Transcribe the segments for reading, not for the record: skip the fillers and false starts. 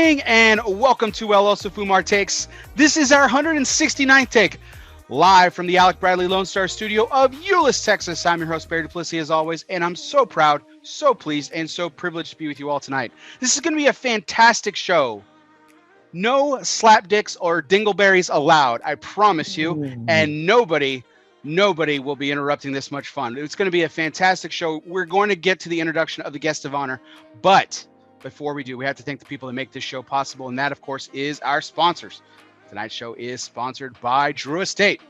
evening and welcome to ELOSOFUMARTAKES. This is our 169th take, live from the Alec Bradley Lone Star studio of Euless, Texas. I'm your host, Barry Duplessis, as always, and I'm so proud, so pleased, and so privileged to be with you all tonight. This is going to be a fantastic show. No slapdicks or dingleberries allowed, I promise you, and nobody will be interrupting this much fun. It's going to be a fantastic show. We're going to get to the introduction of the guest of honor, but before we do, we have to thank the people that make this show possible, and that, of course, is our sponsors. Tonight's show is sponsored by Drew Estate.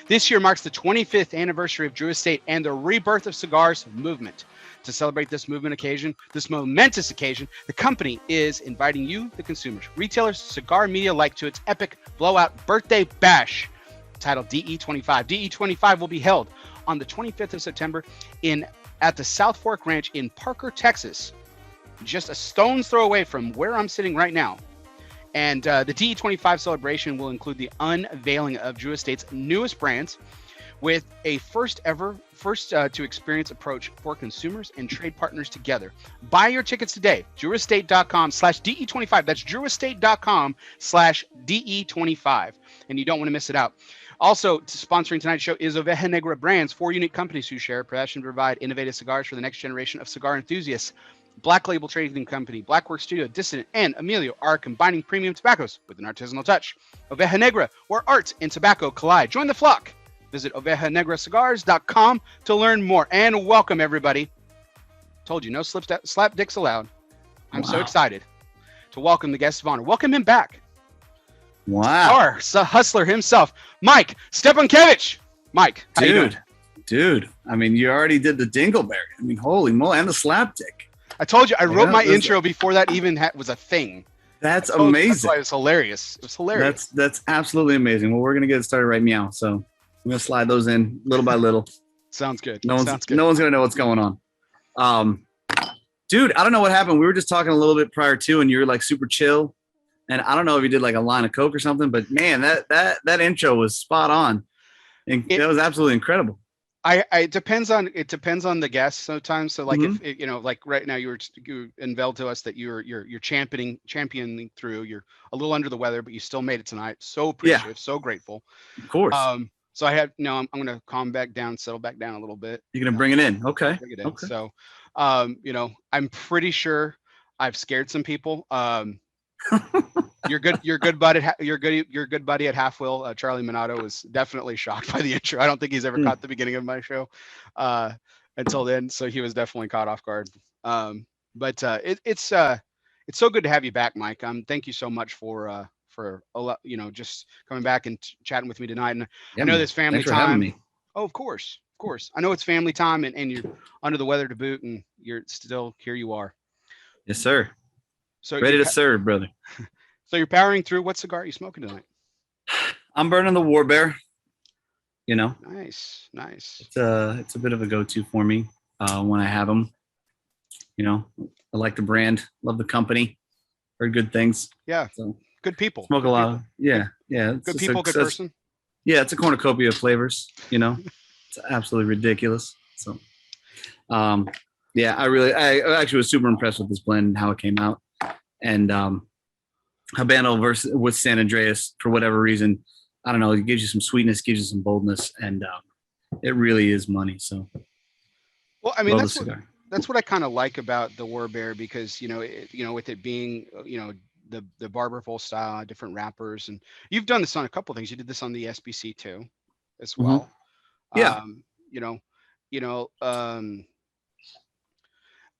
This year marks the 25th anniversary of Drew Estate and the rebirth of cigars movement. To celebrate this momentous occasion, the company is inviting you, the consumers, retailers, cigar media alike, to its epic blowout birthday bash titled DE25. DE25 will be held on the 25th of September at the South Fork Ranch in Parker, Texas, just a stone's throw away from where I'm sitting right now. And the DE25 celebration will include the unveiling of Drew Estate's newest brands with a first to experience approach for consumers and trade partners together. Buy your tickets today, drewestate.com/DE25. That's drewestate.com/DE25. And you don't want to miss it out. Also, sponsoring tonight's show is Oveja Negra Brands, 4 unique companies who share a passion to provide innovative cigars for the next generation of cigar enthusiasts. Black Label Trading Company, Blackwork Studio, Dissident, and Emilio are combining premium tobaccos with an artisanal touch. Oveja Negra, where art and tobacco collide. Join the flock. Visit OvejaNegraCigars.com to learn more. And welcome, everybody. Told you, no slap dicks allowed. I'm so excited to welcome the guest of honor. Welcome him back. Wow. Cigar hustler himself, Mike Szczepankiewicz. Mike, how you doing? Dude, I mean, you already did the dingleberry. I mean, holy moly, and the slapdick. I told you, I wrote my intro before that even was a thing. That's amazing. That's why it was hilarious. It was hilarious. That's absolutely amazing. Well, we're going to get started right now. So I'm going to slide those in little by little. Sounds good. No one's going to know what's going on. Dude, I don't know what happened. We were just talking a little bit prior to, and you were like super chill. And I don't know if you did like a line of Coke or something, but man, that intro was spot on. And that was absolutely incredible. It depends on the guest sometimes. So like if like right now you unveiled to us that you're championing through. You're a little under the weather, but you still made it tonight. So appreciative, so grateful. Of course. So I'm gonna calm back down, settle back down a little bit. You're gonna bring it in, okay? Bring it in. Okay. So, I'm pretty sure I've scared some people. Your good buddy at Half Wheel, Charlie Minato, was definitely shocked by the intro. I don't think he's ever caught the beginning of my show until then, so he was definitely caught off guard. But it's so good to have you back, Mike. Thank you so much for a lot, just coming back and chatting with me tonight. And I know this family time. Having me. Oh, of course. I know it's family time, and you're under the weather to boot, and you're still here. You are. Yes, sir. So ready to serve, brother. So you're powering through. What cigar are you smoking tonight? I'm burning the War Bear. Nice. It's a bit of a go-to for me when I have them. I like the brand, love the company, heard good things. Yeah, so good people. Smoke a lot. Yeah. Good people, good person. Yeah, it's a cornucopia of flavors. It's absolutely ridiculous. So, yeah, I actually was super impressed with this blend and how it came out. And Habano with San Andreas, for whatever reason, I don't know, it gives you some sweetness, gives you some boldness, and it really is money. So, well, I mean, that's what I kind of like about the War Bear, because with it being the barber pole style, different wrappers, and you've done this on a couple of things. You did this on the SBC too, as well. Mm-hmm. Yeah.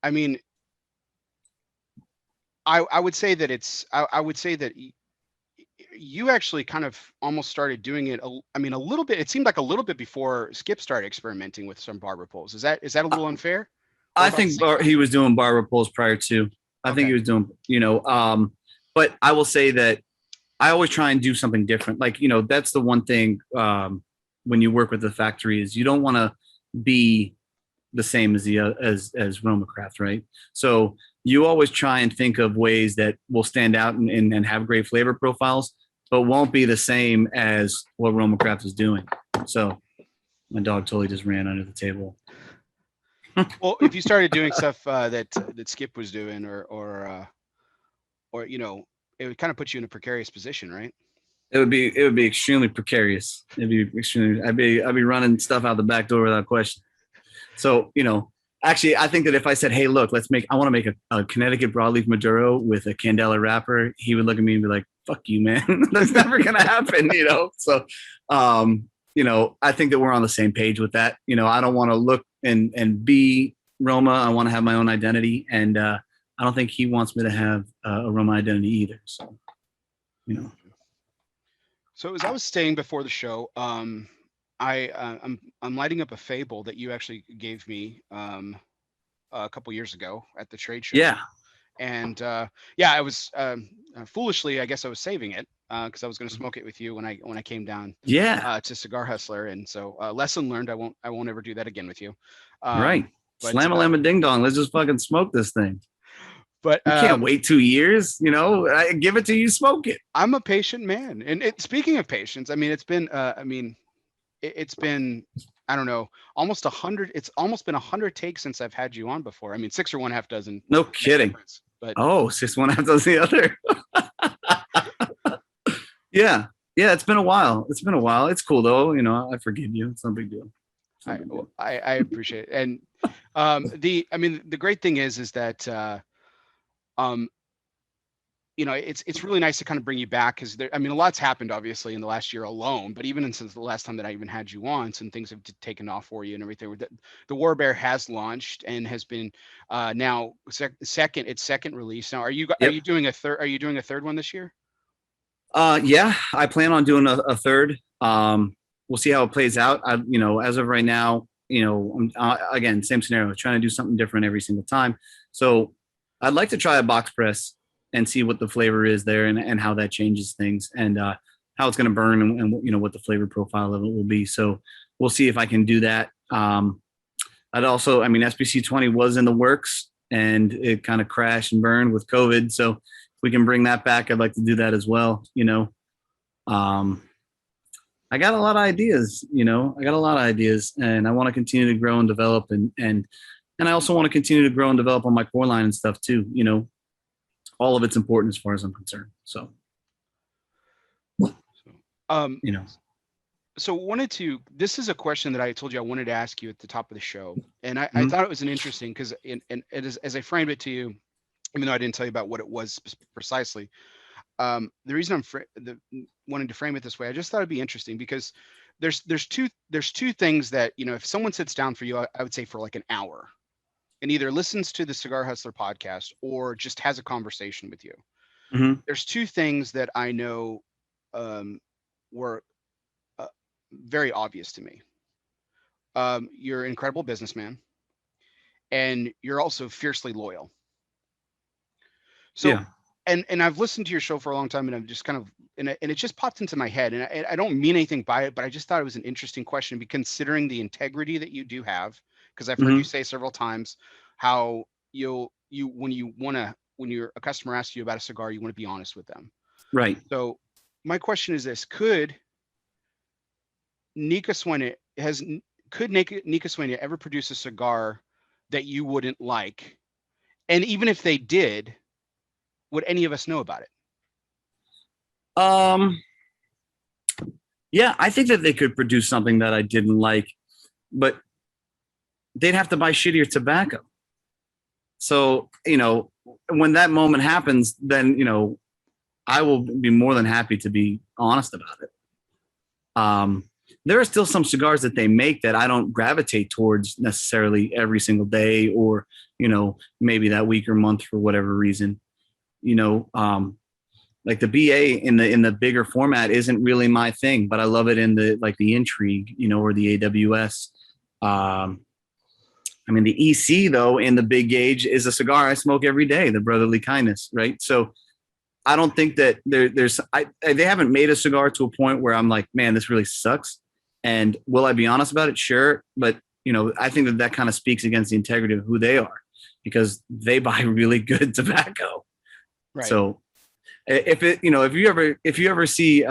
I mean, I would say that I would say that you actually kind of almost started doing it. I mean, a little bit. It seemed like a little bit before Skip started experimenting with some barber poles. Is that a little unfair? I think he was doing barber poles prior to. I think he was doing, but I will say that I always try and do something different. Like, that's the one thing when you work with the factory is you don't want to be the same as as Romacraft, right? So you always try and think of ways that will stand out and have great flavor profiles, but won't be the same as what Romacraft is doing. So my dog totally just ran under the table. Well, if you started doing stuff that Skip was doing, or it would kind of put you in a precarious position, right? It would be extremely precarious. I'd be running stuff out the back door without question. So, actually, I think that if I said, hey, look, I want to make a Connecticut broadleaf Maduro with a Candela wrapper, he would look at me and be like, fuck you, man. That's never going to happen, So, I think that we're on the same page with that. I don't want to look and be Roma. I want to have my own identity. And I don't think he wants me to have a Roma identity either. So, So as I was saying before the show, I'm lighting up a fable that you actually gave me a couple years ago at the trade show. Yeah. And I was foolishly, I guess I was saving it because I was going to smoke it with you when I came down. Yeah. To Cigar Hustler, and so lesson learned. I won't ever do that again with you. Right. Slam a lamb a ding dong. Let's just fucking smoke this thing. But you can't wait 2 years. I give it to you, smoke it. I'm a patient man, and speaking of patience, I mean, it's been it's been, I don't know, almost 100. It's almost been 100 takes since I've had you on before. I mean, 6 or 1/2 dozen. No kidding. But 6 1/2 dozen the other. Yeah. It's been a while. It's cool though. I forgive you. It's no big deal. I appreciate it. And the great thing is that it's really nice to kind of bring you back because a lot's happened obviously in the last year alone, but even since the last time that I even had you on, some things have taken off for you and everything. The War Bear has launched and has been now its second release. Now, are you doing a third? Are you doing a third one this year? Yeah, I plan on doing a third. We'll see how it plays out. As of right now, again, same scenario, trying to do something different every single time. So I'd like to try a box press and see what the flavor is there and how that changes things and how it's going to burn and what the flavor profile of it will be. So we'll see if I can do that. I'd also, SBC 20 was in the works and it kind of crashed and burned with COVID. So if we can bring that back, I'd like to do that as well. I got a lot of ideas, and I want to continue to grow and develop and I also want to continue to grow and develop on my core line and stuff too. All of it's important as far as I'm concerned. So, So this is a question that I told you I wanted to ask you at the top of the show. And I thought it was an interesting because as I framed it to you, even though I didn't tell you about what it was precisely, the reason I'm wanting to frame it this way, I just thought it'd be interesting because there's two things that, if someone sits down for you, I would say for like an hour and either listens to the Cigar Hustler podcast or just has a conversation with you. Mm-hmm. There's two things that I know were very obvious to me. You're an incredible businessman and you're also fiercely loyal. So, yeah. And I've listened to your show for a long time and I've just kind of, and it just popped into my head and I don't mean anything by it, but I just thought it was an interesting question considering the integrity that you do have. Because I've heard you say several times how when a customer asks you about a cigar, you want to be honest with them. Right. So my question is this: Could Nika Sueña ever produce a cigar that you wouldn't like? And even if they did, would any of us know about it? Yeah, I think that they could produce something that I didn't like, but they'd have to buy shittier tobacco. So, when that moment happens, then, I will be more than happy to be honest about it. There are still some cigars that they make that I don't gravitate towards necessarily every single day or, maybe that week or month for whatever reason. Like the BA in the bigger format isn't really my thing, but I love it in the Intrigue, or the AWS. The EC though, in the big gauge is a cigar I smoke every day, the Brotherly Kindness. Right. So I don't think that they haven't made a cigar to a point where I'm like, man, this really sucks. And will I be honest about it? Sure. But, I think that kind of speaks against the integrity of who they are because they buy really good tobacco. Right. So if you ever see,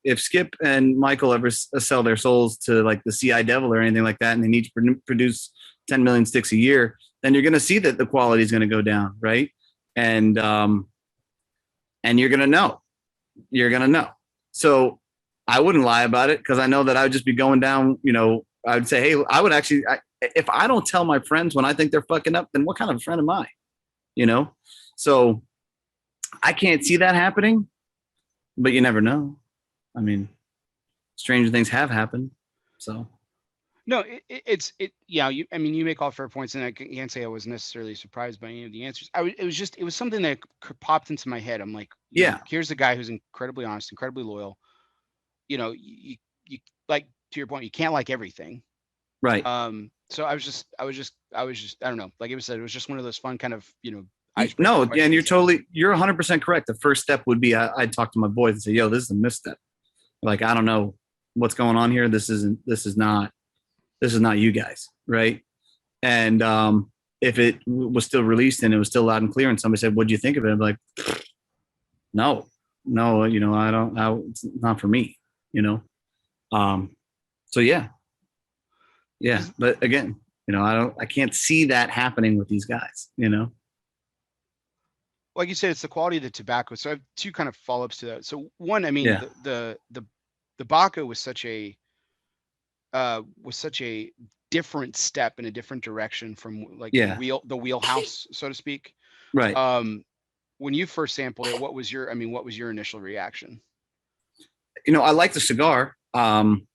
if Skip and Michael ever sell their souls to like the CI Devil or anything like that, and they need to produce 10 million sticks a year, then you're going to see that the quality is going to go down. Right. And and you're gonna know. So I wouldn't lie about it, because I know that I would just be going down. I would say, hey, I would actually, if I don't tell my friends when I think they're fucking up, then what kind of friend am I? So I can't see that happening, but you never know. I mean, stranger things have happened. So no, you make all fair points, and I can't say I was necessarily surprised by any of the answers. It was something that popped into my head. I'm like, here's a guy who's incredibly honest, incredibly loyal. You like, to your point, you can't like everything. Right. So I was just, I don't know. Like it was said, it was just one of those fun kind of, No, and you're 100% correct. The first step would be I'd talk to my boys and say, yo, this is a misstep. Like, I don't know what's going on here. This is not you guys. Right. And if it was still released and it was still loud and clear and somebody said, what'd you think of it? I'm like, no, it's not for me, so yeah. But again, I can't see that happening with these guys, Like you said, it's the quality of the tobacco. So I have two kind of follow-ups to that. So one, I mean, the Baca was such a different step in a different direction from like the wheelhouse, so to speak. Right. When you first sampled it, what was your initial reaction? I like the cigar. I'm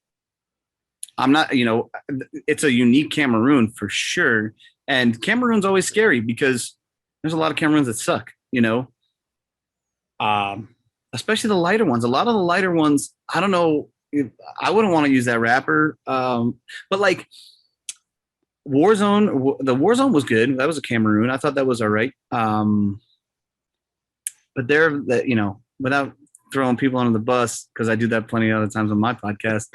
not, it's a unique Cameroon for sure. And Cameroon's always scary because there's a lot of Cameroons that suck, especially the lighter ones. A lot of the lighter ones, I don't know. I wouldn't want to use that wrapper. But like Warzone, the Warzone was good. That was a Cameroon. I thought that was all right. But without throwing people under the bus, because I do that plenty of other times on my podcast,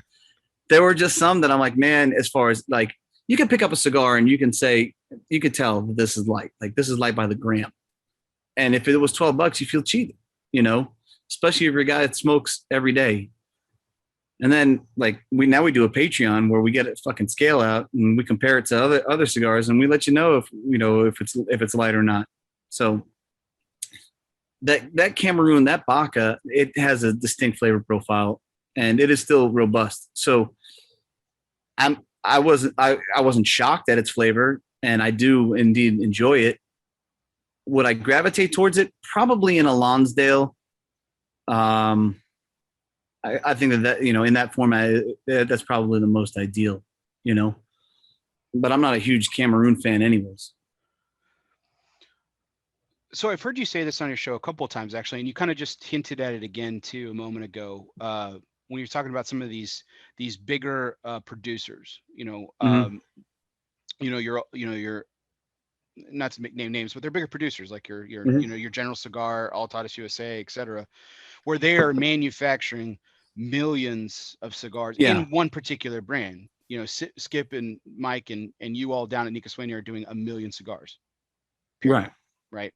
there were just some that I'm like, man, as far as like, you can pick up a cigar and you can tell that this is light. Like, this is light by the gram. And if it was $12, you feel cheated, especially if you're a guy that smokes every day. And then like we do a Patreon where we get it fucking scale out and we compare it to other cigars and we let you know if it's light or not. So that Cameroon, that Baca, it has a distinct flavor profile and it is still robust. So I wasn't shocked at its flavor, and I do indeed enjoy it. Would I gravitate towards it? Probably in a Lonsdale. I think that in that format, that's probably the most ideal, But I'm not a huge Cameroon fan, anyways. So I've heard you say this on your show a couple of times, actually, and you kind of just hinted at it again too a moment ago when you're talking about some of these bigger producers. You're not to name names, but they're bigger producers like your your General Cigar, Altadas USA, etc., where they are manufacturing millions of cigars in one particular brand. Skip and Mike and you all down at Nika Swaney are doing 1 million cigars. Period. Right.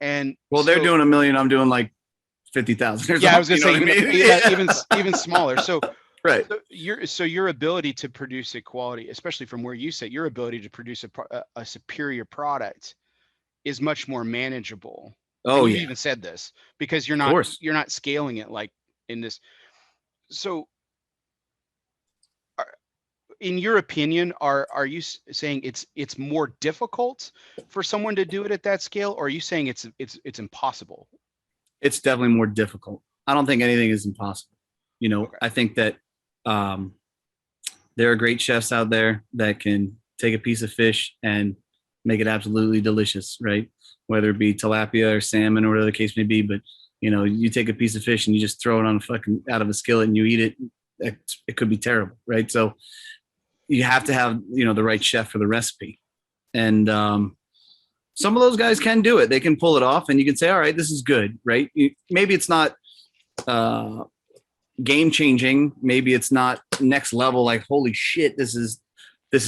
And they're doing 1 million. I'm doing like 50,000. Yeah, I was gonna say even smaller. So right. So your ability to produce a quality, especially from where you sit, your ability to produce a superior product is much more manageable. Oh, you even said this because you're not scaling it like in this. So, in your opinion, are you saying it's more difficult for someone to do it at that scale, or are you saying it's impossible? It's definitely more difficult. I don't think anything is impossible. Okay. I think that there are great chefs out there that can take a piece of fish and make it absolutely delicious, right? Whether it be tilapia or salmon or whatever the case may be. But, you take a piece of fish and you just throw it on out of a skillet and you eat it. It could be terrible, right? So you have to have, the right chef for the recipe. And some of those guys can do it. They can pull it off and you can say, all right, this is good, right? Maybe it's not game changing. Maybe it's not next level. Like, holy shit, this is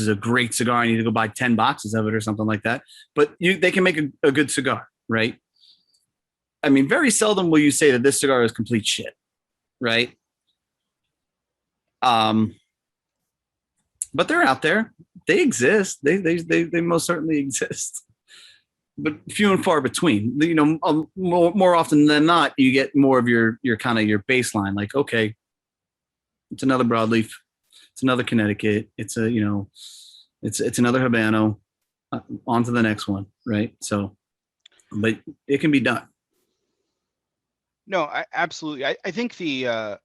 a great cigar. I need to go buy 10 boxes of it or something like that. But they can make a good cigar, right? I mean, very seldom will you say that this cigar is complete shit, right? But they're out there. They exist. They most certainly exist. but few and far between. You know, more often than not, you get more of your kind of your baseline. Like, okay, it's another broadleaf, it's another Connecticut, it's a, you know, it's another Habano. On to the next one, right? So, but it can be done. No, absolutely. I think I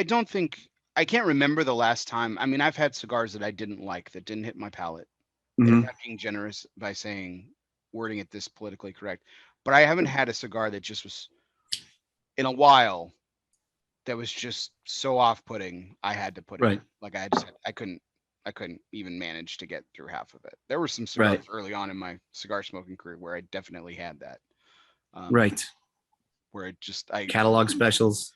don't think, I can't remember the last time. I mean, I've had cigars that I didn't like, that didn't hit my palate. And I'm not being generous by wording it this politically correct, but I haven't had a cigar that just was in a while that was just so off-putting. I had to put it in. Like I couldn't even manage to get through half of it. There were some cigars early on in my cigar smoking career where I definitely had that. Where it just, catalog specials.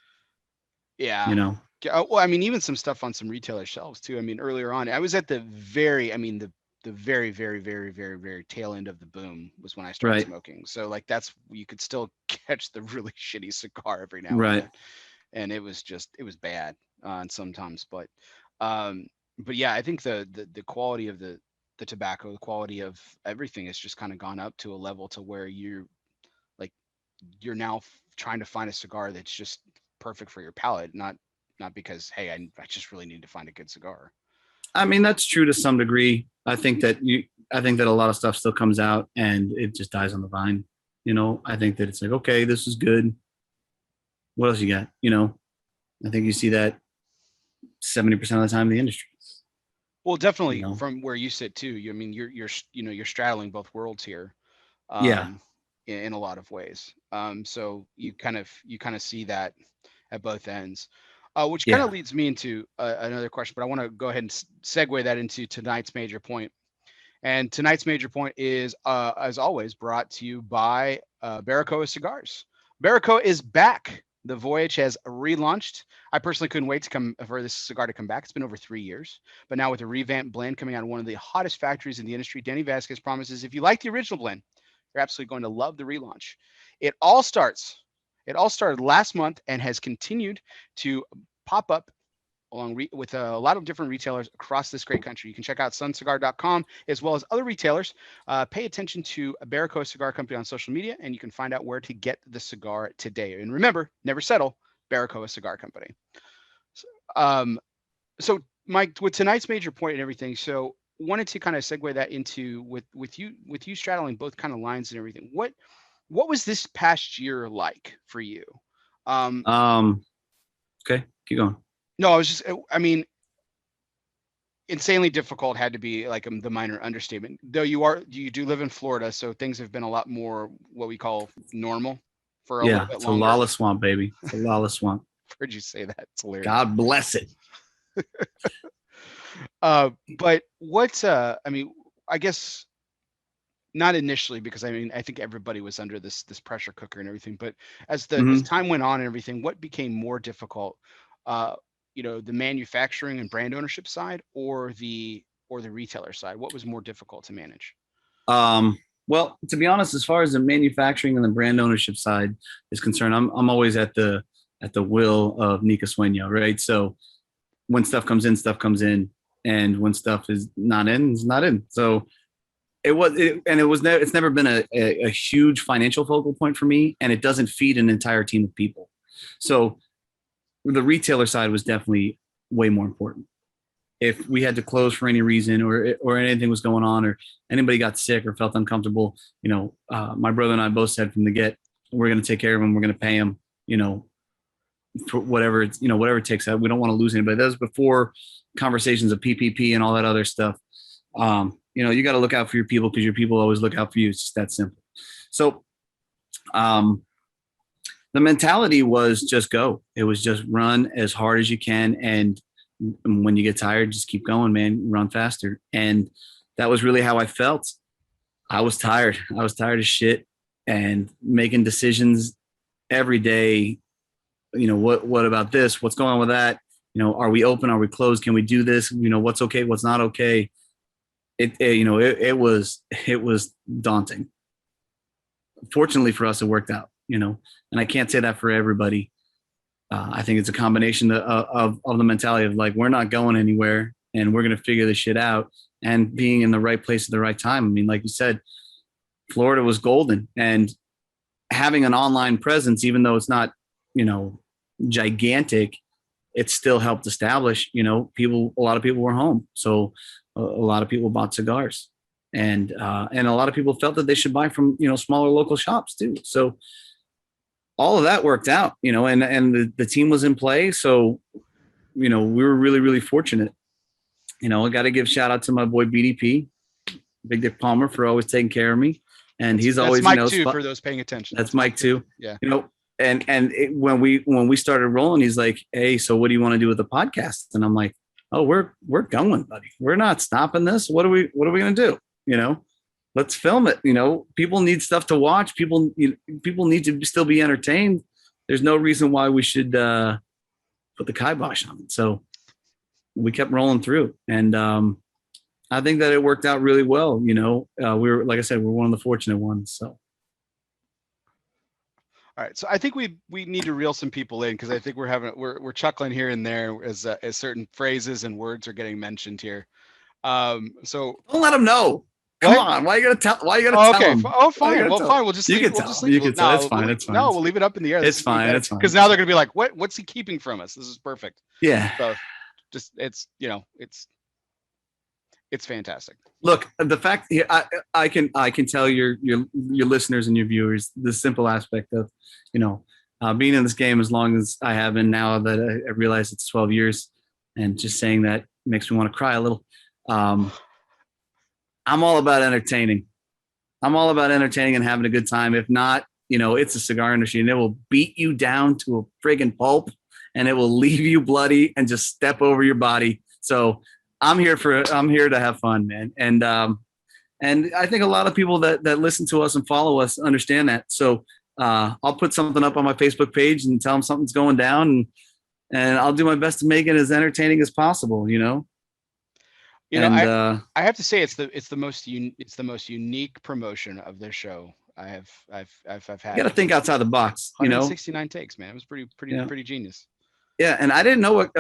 Yeah. You know. Well, I mean, even some stuff on some retailer shelves too. I mean, earlier on, I was at the very, very, very, very, very, very tail end of the boom was when I started smoking. So like you could still catch the really shitty cigar every now and then. And it was bad sometimes. But yeah, I think the quality of the tobacco, the quality of everything has just kind of gone up to a level to where you're now trying to find a cigar that's just perfect for your palate, not because, hey, I just really need to find a good cigar. I mean, that's true to some degree. I think that a lot of stuff still comes out and it just dies on the vine. You know, I think that it's like, okay, this is good. What else you got? You know, I think you see that 70% of the time in the industry. Well, definitely from where you sit too. I mean, you're straddling both worlds here. In a lot of ways. So you kind of see that at both ends, which kind of leads me into another question, but I want to go ahead and segue that into tonight's major point. And tonight's major point is, as always, brought to you by Barbacoa Cigars. Barbacoa is back. The voyage has relaunched. I personally couldn't wait for this cigar to come back. It's been over 3 years, but now with a revamped blend coming out of one of the hottest factories in the industry, Denny Vasquez promises if you like the original blend, you're absolutely going to love the relaunch. It all started last month and has continued to pop up along with a lot of different retailers across this great country. You can check out suncigar.com as well as other retailers. Pay attention to Barbacoa Cigar Company on social media, and you can find out where to get the cigar today. And remember, never settle, Barbacoa Cigar Company. So Mike, with tonight's major point and everything, so wanted to kind of segue that into with you straddling both kind of lines and everything. What was this past year like for you? Okay, keep going. No, I mean, insanely difficult had to be like the minor understatement. Though you do live in Florida, so things have been a lot more what we call normal for a little bit longer. It's a lawless swamp, baby. It's a lawless swamp. Heard you say that. It's hilarious. God bless it. But what I mean, I guess not initially, because I mean, I think everybody was under this pressure cooker and everything, but as as time went on and everything, what became more difficult, the manufacturing and brand ownership side or the retailer side? What was more difficult to manage? Well, to be honest, as far as the manufacturing and the brand ownership side is concerned, I'm always at the will of Nika Sueño, right? So when stuff comes in, and when stuff is not in, it's not in. So it's never been a huge financial focal point for me, and it doesn't feed an entire team of people. So the retailer side was definitely way more important. If we had to close for any reason or anything was going on or anybody got sick or felt uncomfortable, my brother and I both said from the get, we're going to take care of them. We're going to pay them, for whatever it's, whatever it takes. We don't want to lose anybody. That was before conversations of PPP and all that other stuff. You got to look out for your people because your people always look out for you. It's just that simple. So, the mentality was just go. It was just run as hard as you can. And when you get tired, just keep going, man, run faster. And that was really how I felt. I was tired. I was tired of shit and making decisions every day. What about this? What's going on with that? Are we open? Are we closed? Can we do this? What's okay? What's not okay? It was daunting. Fortunately for us, it worked out, and I can't say that for everybody. I think it's a combination of the mentality of like, we're not going anywhere and we're going to figure this shit out, and being in the right place at the right time. I mean, like you said, Florida was golden, and having an online presence, even though it's not, gigantic, it still helped establish, a lot of people were home. So a lot of people bought cigars, and a lot of people felt that they should buy from, smaller local shops too. So all of that worked out, and the team was in play. So, we were really, really fortunate. I got to give shout out to my boy BDP, Big Dick Palmer, for always taking care of me. And he's always, Mike too, for those paying attention. That's Mike too. Yeah. When we started rolling, he's like, "Hey, so what do you want to do with the podcast?" And I'm like, "Oh, we're going, buddy. We're not stopping this. What are we going to do? Let's film it. People need stuff to watch. People need to still be entertained. There's no reason why we should put the kibosh on it." So we kept rolling through, and I think that it worked out really well. We were, like I said, we're one of the fortunate ones. So. All right, so I think we need to reel some people in, because I think we're chuckling here and there as certain phrases and words are getting mentioned here. So don't let them know. Come on, why you gotta tell? Why you gotta tell them? Oh, fine. Well, fine. We'll just leave. You can tell. You can tell. It's fine. It's fine. No, we'll leave it up in the air. It's fine. It's fine. Because now they're gonna be like, what's he keeping from us? This is perfect. Yeah. So just it's fantastic. Look, the fact I can tell your listeners and your viewers the simple aspect of, being in this game as long as I have, and now that I realize it's 12 years, and just saying that makes me want to cry a little. I'm all about entertaining. I'm all about entertaining and having a good time. If not, it's a cigar industry, and it will beat you down to a friggin' pulp, and it will leave you bloody and just step over your body. So I'm here to have fun, man. And I think a lot of people that listen to us and follow us understand that. So I'll put something up on my Facebook page and tell them something's going down, and I'll do my best to make it as entertaining as possible, I have to say it's the most unique promotion of this show I've had. You got to think outside the box, 169 takes, man. It was pretty genius. Yeah, and I didn't know what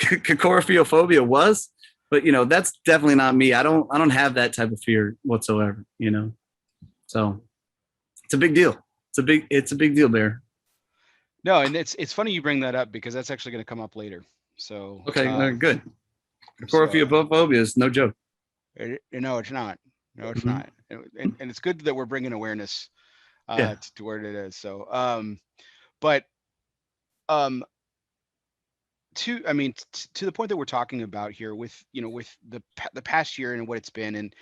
corophilophobia was, but that's definitely not me. I don't have that type of fear whatsoever. So it's a big deal. It's a big deal, Bear. No, and it's funny you bring that up, because that's actually going to come up later. So okay, good. Corophilophobia is no joke. No, it's not. No, it's not. And it's good that we're bringing awareness to where it is. So, to the point that we're talking about here, with the past year and what it's been, and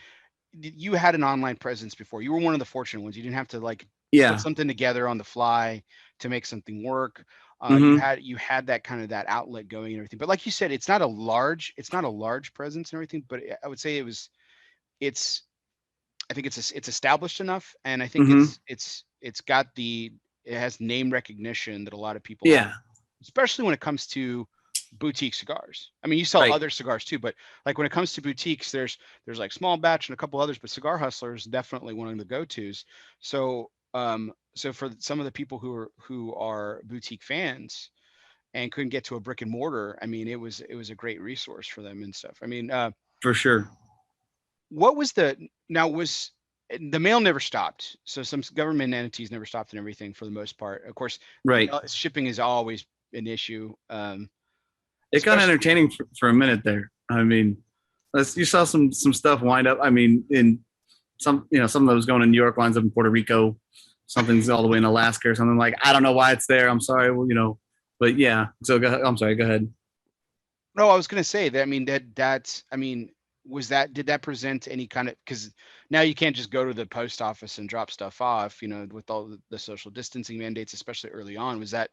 you had an online presence before. You were one of the fortunate ones. You didn't have to put something together on the fly to make something work. You had that kind of that outlet going and everything. But like you said, it's not a large presence and everything. But I would say it's established enough, and I think it has name recnection that a lot of people have, especially when it comes to boutique cigars. I mean, you sell other cigars too, but when it comes to boutiques, there's like Small Batch and a couple others, but Cigar Hustler is definitely one of the go-tos. So for some of the people who are boutique fans and couldn't get to a brick and mortar, I mean, it was a great resource for them and stuff. I mean, for sure. What was the mail never stopped. So some government entities never stopped and everything for the most part. Of course, shipping is always an issue. It got entertaining for a minute there. I mean, you saw some stuff wind up. I mean, in some that was going to New York winds up in Puerto Rico. Something's all the way in Alaska or something. I don't know why it's there. I'm sorry. Well, but yeah. So I'm sorry. Go ahead. No, I was going to say that. I mean, did that present any kind of, because now you can't just go to the post office and drop stuff off, with all the social distancing mandates, especially early on. Was that,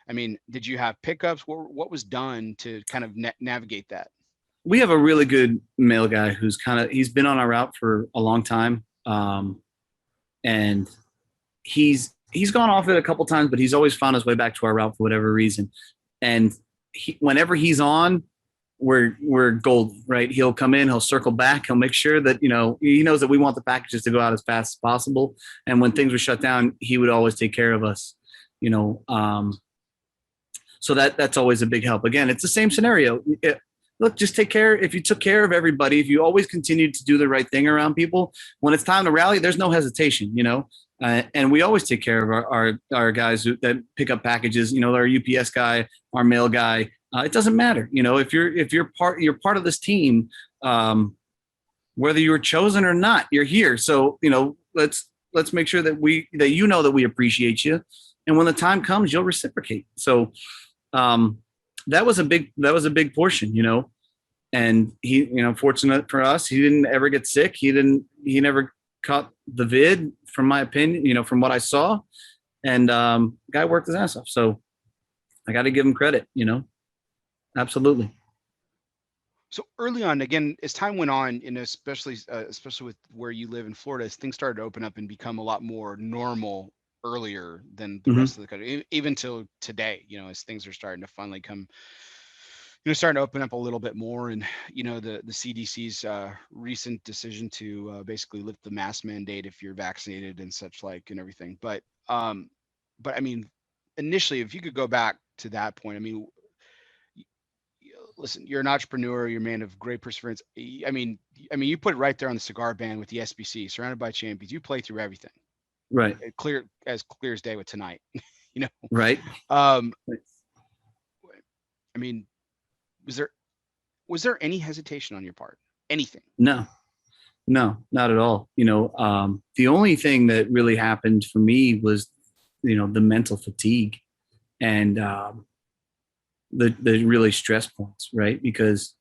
did you have pickups? What was done to kind of navigate that? We have a really good mail guy who's he's been on our route for a long time. And he's gone off it a couple times, but he's always found his way back to our route for whatever reason. And whenever he's on, we're golden, right? He'll come in, he'll circle back, he'll make sure that, he knows that we want the packages to go out as fast as possible. And when things were shut down, he would always take care of us, So that's always a big help. Again, it's the same scenario. look, just take care. If you took care of everybody, if you always continued to do the right thing around people, when it's time to rally, there's no hesitation, and we always take care of our guys that pick up packages, our UPS guy, our mail guy. It doesn't matter. If you're part of this team, whether you were chosen or not, you're here. So, let's make sure that we appreciate you. And when the time comes, you'll reciprocate. So, that was a big portion, and he, fortunate for us, he didn't ever get sick. He never caught the vid, from my opinion, from what I saw, and, guy worked his ass off. So I got to give him credit, absolutely. So early on, again, as time went on, especially with where you live in Florida, as things started to open up and become a lot more normal earlier than the rest of the country, even till today, as things are starting to finally come, starting to open up a little bit more. And, the CDC's recent decision to basically lift the mask mandate if you're vaccinated and such like and everything. But I mean, initially, if you could go back to that point, I mean, listen, you're an entrepreneur, you're a man of great perseverance. I mean, you put it right there on the cigar band with the SBC, surrounded by champions. You play through everything. Right. Clear as day with tonight, Right. I mean, was there any hesitation on your part? Anything? No, not at all. The only thing that really happened for me was, the mental fatigue and, the really stress points, right? Because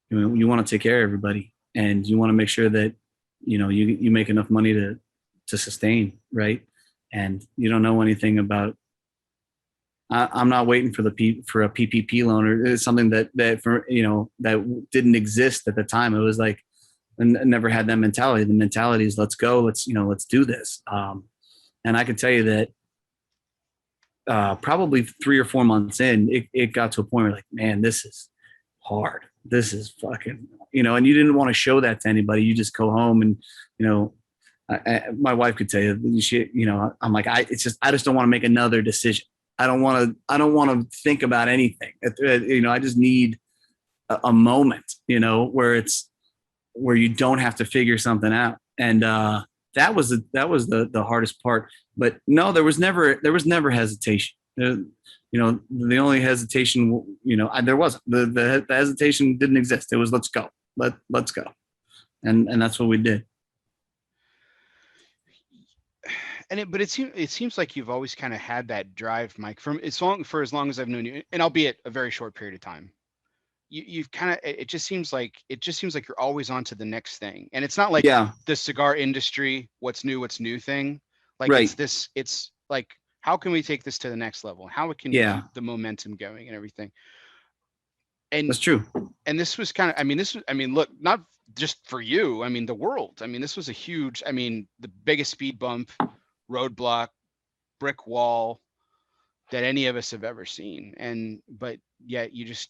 you want to take care of everybody, and you want to make sure that you make enough money to sustain, right? And you don't know anything about. I'm not waiting for a PPP loan, or it's something that didn't exist at the time. It was like I never had that mentality. The mentality is let's go, let's do this. And I can tell you that. Probably 3 or 4 months in, it got to a point where like, man, this is hard. This is fucking, and you didn't want to show that to anybody. You just go home and, my wife could tell you, I'm like, I just don't want to make another decision. I don't want to think about anything. I just need a moment, where you don't have to figure something out. And, that was the hardest part. But no, there was never hesitation. The only hesitation, there wasn't. The hesitation didn't exist. It was let's go, let's go, and that's what we did. But it seems like you've always kind of had that drive, Mike, for as long as I've known you, and albeit a very short period of time. You've kind of, it just seems like you're always on to the next thing. And it's not like the cigar industry, what's new thing. Like right. It's like, how can we take this to the next level? How can we keep the momentum going and everything? And that's true. And this was kind of, look, not just for you, the world. This was a huge, the biggest speed bump, roadblock, brick wall that any of us have ever seen. But yet you just,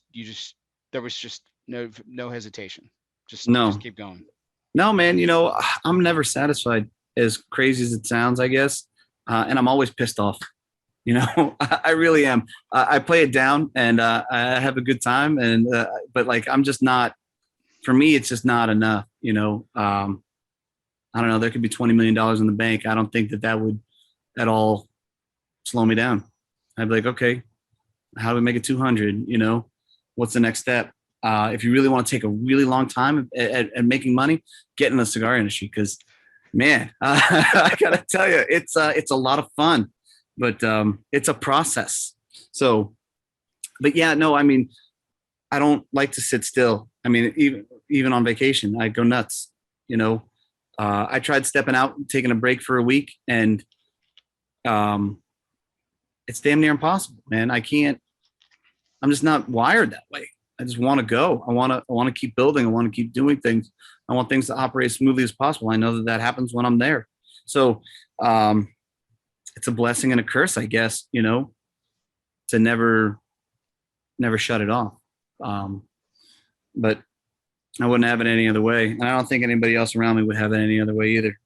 there was just no hesitation. Just keep going. No, man, I'm never satisfied, as crazy as it sounds, I guess. And I'm always pissed off. I really am. I play it down and I have a good time. And, but like, I'm just not, for me, it's just not enough. I don't know. There could be $20 million in the bank. I don't think that would at all slow me down. I'd be like, okay, how do we make it 200? What's the next step? If you really want to take a really long time at making money, get in the cigar industry. Cause man, I gotta tell you, it's a lot of fun, but it's a process. So, but yeah, no, I don't like to sit still. Even on vacation, I go nuts, I tried stepping out, taking a break for a week, and it's damn near impossible, man. I'm just not wired that way. I just want to go. I want to keep building. I want to keep doing things. I want things to operate as smoothly as possible. I know that happens when I'm there. So it's a blessing and a curse, I guess, to never shut it off. But I wouldn't have it any other way. And I don't think anybody else around me would have it any other way either.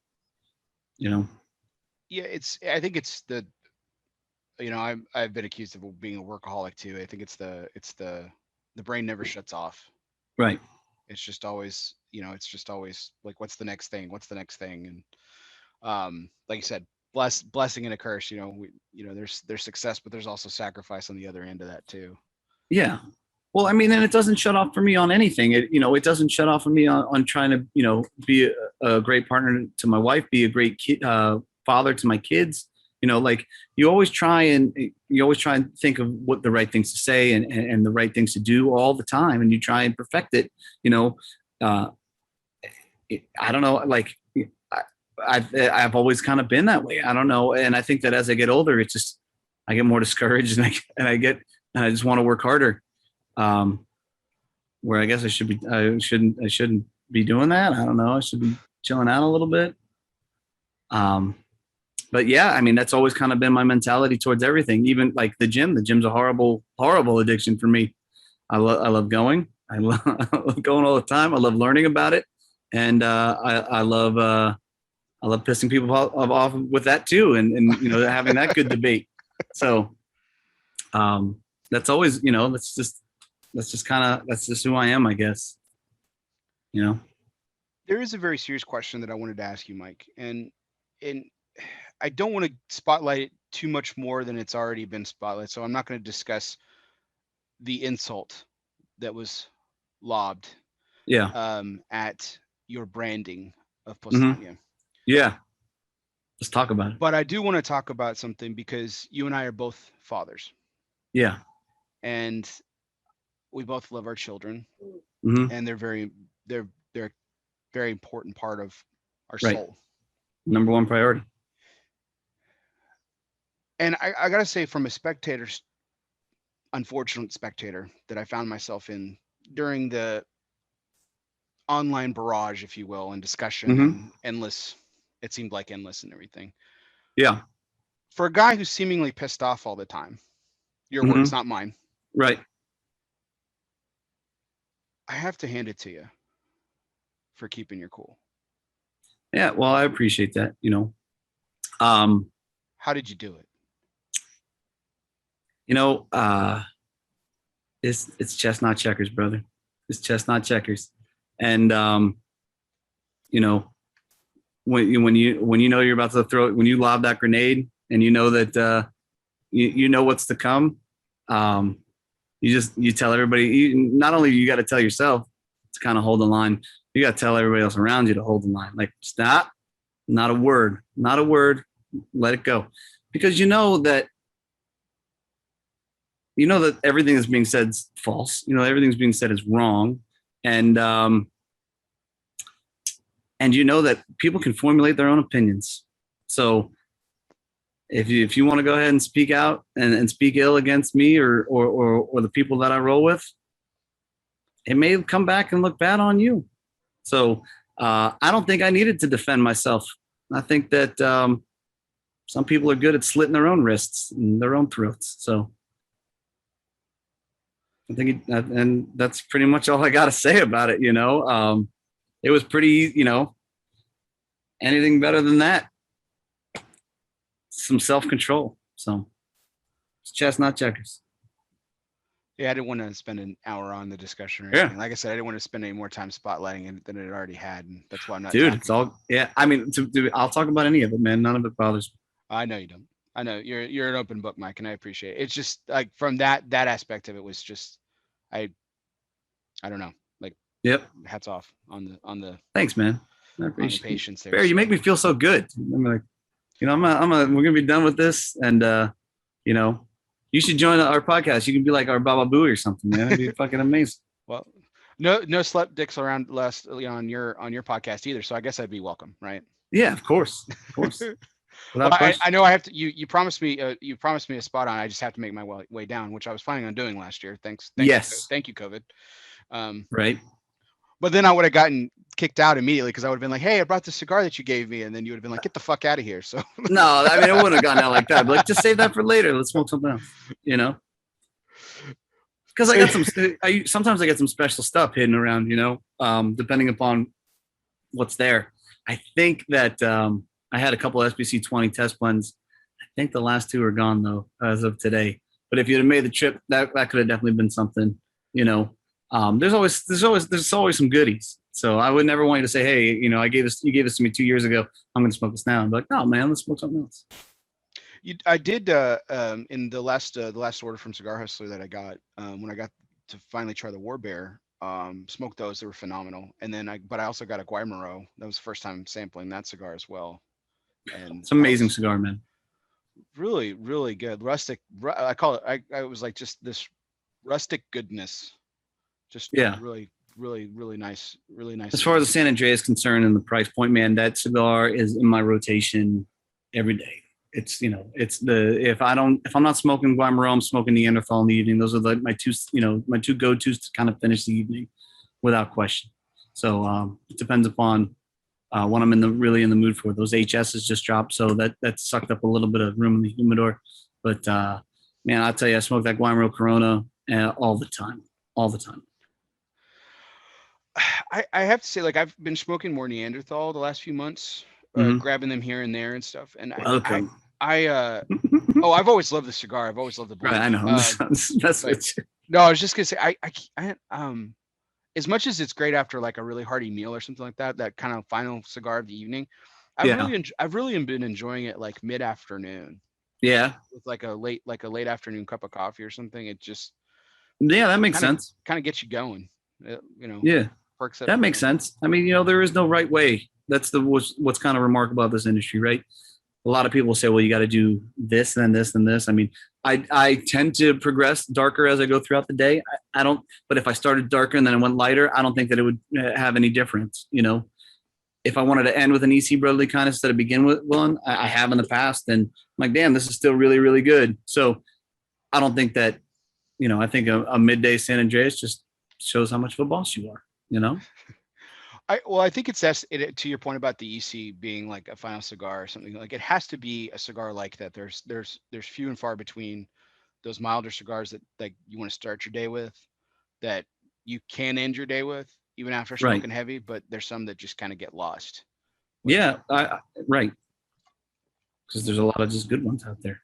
Yeah, I think it's the, I've been accused of being a workaholic too. I think it's the brain never shuts off. Right. It's just always, like, what's the next thing? What's the next thing? And like you said, blessing and a curse. There's success, but there's also sacrifice on the other end of that too. Yeah. Well, I mean, and it doesn't shut off for me on anything. It doesn't shut off for me on trying to, be a great partner to my wife, be a great father to my kids. Like you always try and think of what the right things to say and the right things to do all the time. And you try and perfect it, I don't know, like I've always kind of been that way. I don't know. And I think that as I get older, it's just, I get more discouraged and I just want to work harder. Where I guess I shouldn't be doing that. I don't know. I should be chilling out a little bit. But yeah, I mean, that's always kind of been my mentality towards everything. Even like the gym. The gym's a horrible, horrible addiction for me. I love going. I love going all the time. I love learning about it, and I love pissing people off with that too, and having that good debate. So that's always, that's just who I am, I guess. There is a very serious question that I wanted to ask you, Mike, and I don't want to spotlight it too much more than it's already been spotlighted. So I'm not going to discuss the insult that was lobbed at your branding of Powstanie. Mm-hmm. Yeah. Let's talk about it. But I do want to talk about something because you and I are both fathers. Yeah. And we both love our children. Mm-hmm. And they're very important part of our right. soul. Number one priority. And I got to say, from a unfortunate spectator that I found myself in during the online barrage, if you will, and discussion, and endless, it seemed like endless and everything. Yeah. For a guy who's seemingly pissed off all the time, your words, not mine. Right. I have to hand it to you for keeping your cool. Yeah. Well, I appreciate that, How did you do it? It's chestnut checkers, brother. It's chestnut checkers. And, when you're about to when you lob that grenade and that, you know what's to come. You tell everybody, not only you got to tell yourself to kind of hold the line, you got to tell everybody else around you to hold the line. Like, stop, not a word, let it go. Because that everything that's being said is false. Everything's being said is wrong. And that people can formulate their own opinions. So if you want to go ahead and speak out and speak ill against me or the people that I roll with, it may come back and look bad on you. So I don't think I needed to defend myself. I think that some people are good at slitting their own wrists and their own throats. So I think, and that's pretty much all I got to say about it. It was pretty, anything better than that, some self-control. So it's chestnut checkers. Yeah, I didn't want to spend an hour on the discussion. Or anything. Like I said, I didn't want to spend any more time spotlighting it than it already had, and that's why I'm not. Dude, it's all. Yeah, I mean, I'll talk about any of it, man. None of it bothers me. I know you don't. I know you're an open book, Mike, and I appreciate it. It's just like from that aspect of it was just, I don't know, like. Yep. Hats off on the. Thanks, man. I appreciate the patience there. Barry, you make me feel so good. I'm like, we're gonna be done with this, and you should join our podcast. You can be like our Baba Booey or something, man. It'd be fucking amazing. Well, no slap dicks around less on your podcast either. So I guess I'd be welcome, right? Yeah, of course. Well, I know I have to. You promised me. You promised me a spot on. I just have to make my way down, which I was planning on doing last year. Thanks. Yes. Thank you, COVID. Right. But then I would have gotten kicked out immediately because I would have been like, "Hey, I brought the cigar that you gave me," and then you would have been like, "Get the fuck out of here!" So no, I mean, it wouldn't have gone out like that. But like, just save that for later. Let's smoke something else. Because I got sometimes I get some special stuff hidden around. Depending upon what's there. I think that I had a couple of SBC 20 test blends. I think the last two are gone though, as of today. But if you'd have made the trip, that could have definitely been something. there's always some goodies. So I would never want you to say, hey, you gave this to me 2 years ago. I'm going to smoke this now. I'm like, no, man, let's smoke something else. I did in the last order from Cigar Hustler that I got when I got to finally try the War Bear. Smoked those; they were phenomenal. And then I also got a Guaymaro. That was the first time sampling that cigar as well. And it's an amazing cigar, man. Really, really good. Rustic. I call it. I was like just this rustic goodness. Just really, really, really nice. Really nice. As far as the San Andreas is concerned and the price point, man, that cigar is in my rotation every day. It's if I'm not smoking Guaymaro, I'm smoking Neanderthal in the evening. Those are my two go-tos to kind of finish the evening without question. So it depends upon what I'm really in the mood for. Those HSs just dropped, so that sucked up a little bit of room in the humidor. But man, I'll tell you, I smoke that Guaymaro Corona all the time. I have to say, like, I've been smoking more Neanderthal the last few months, grabbing them here and there and stuff. And I've always loved the cigar. I've always loved the blend. Right, I know. No, I was just gonna say, I as much as it's great after like a really hearty meal or something like that, that kind of final cigar of the evening, I've really been enjoying it like mid-afternoon. Yeah. With like a late afternoon cup of coffee or something. It just that makes sense. Kind of gets you going. Yeah. That makes sense. I mean, there is no right way. That's what's kind of remarkable about this industry, right? A lot of people say, well, you got to do this, then this, then this. I mean, I tend to progress darker as I go throughout the day. I don't, but if I started darker and then it went lighter, I don't think that it would have any difference. If I wanted to end with an EC Brotherly kind instead of begin with one, I have in the past, and I'm like, damn, this is still really, really good. So I don't think that, I think a midday San Andreas just shows how much of a boss you are, I think it's to your point about the EC being like a final cigar or something. Like, it has to be a cigar like that. There's few and far between those milder cigars that like you want to start your day with, that you can end your day with even after smoking heavy. But there's some that just kind of get lost. Yeah, right. Because there's a lot of just good ones out there,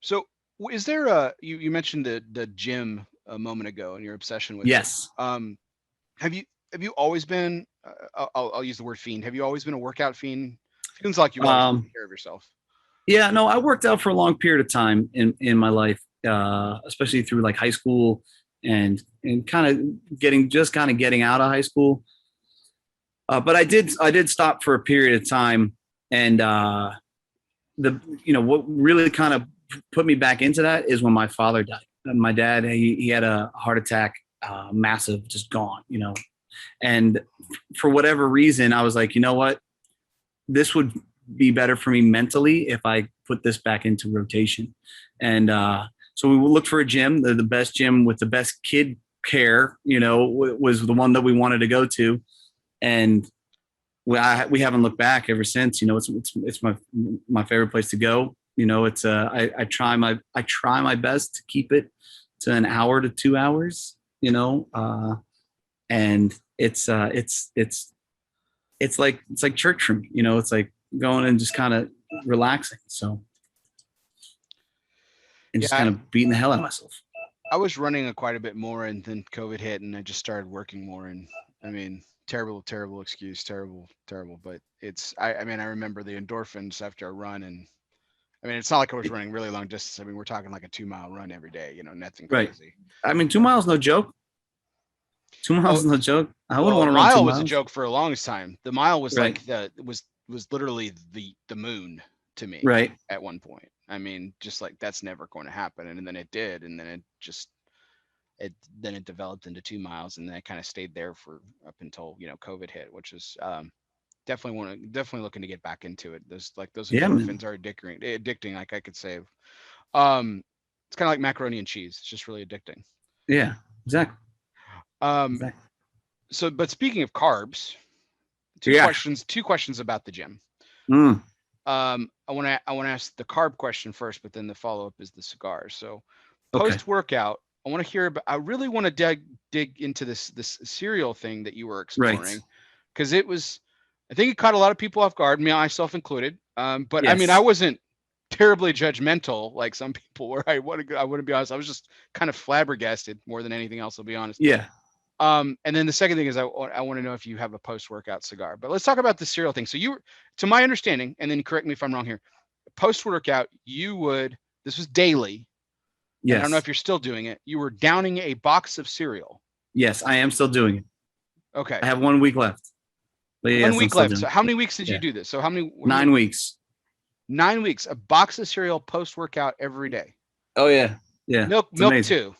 So is there you mentioned the gym a moment ago and your obsession with it. Have you always been I'll use the word fiend. Have you always been a workout fiend? Seems like you always take care of yourself. Yeah, no, I worked out for a long period of time in my life, especially through like high school and kind of getting out of high school. But I did stop for a period of time, and what really kind of put me back into that is when my father died. My dad, he had a heart attack, massive, just gone, and for whatever reason, I was like, you know what, this would be better for me mentally if I put this back into rotation. And so we looked for a gym. The best gym with the best kid care, was the one that we wanted to go to. And we haven't looked back ever since. It's my favorite place to go. It's I try my best to keep it to an hour to 2 hours. And it's like church for me. It's like going and just kind of relaxing. So, and just kind of beating the hell out of myself. I was running quite a bit more, and then COVID hit, and I just started working more. And I mean, terrible excuse, terrible. But I remember the endorphins after a run, and I mean, it's not like I was running really long distance. I mean, we're talking like a 2-mile run every day, nothing crazy. Right. I mean, 2 miles, no joke. 2 miles is no joke. I wouldn't want to run 2 miles. The mile was a joke for a long time. The mile was like was literally the moon to me. Right. At one point. I mean, just like that's never going to happen. And then it did. And then it developed into 2 miles, and then I kind of stayed there for up until, COVID hit, which is definitely looking to get back into it. Those endorphins are addicting. Like I could say, it's kind of like macaroni and cheese. It's just really addicting. Yeah, exactly. So, but speaking of carbs, two questions about the gym. I want to ask the carb question first, but then the follow-up is the cigars. So post workout, I want to hear about, I really want to dig into this cereal thing that you were exploring, because I think it caught a lot of people off guard, myself included. But yes. I mean, I wasn't terribly judgmental like some people were. I wouldn't be honest. I was just kind of flabbergasted more than anything else. I'll be honest. Yeah. And then the second thing is I want to know if you have a post-workout cigar. But let's talk about the cereal thing. So to my understanding, and then correct me if I'm wrong here, post-workout, this was daily. Yes. I don't know if you're still doing it. You were downing a box of cereal. Yes, I am still doing it. Okay. I have 1 week left. But yes, 1 week left. So how many weeks did you do this? So how many? 9 weeks. 9 weeks. A box of cereal post-workout every day. Oh yeah. Yeah. Milk too.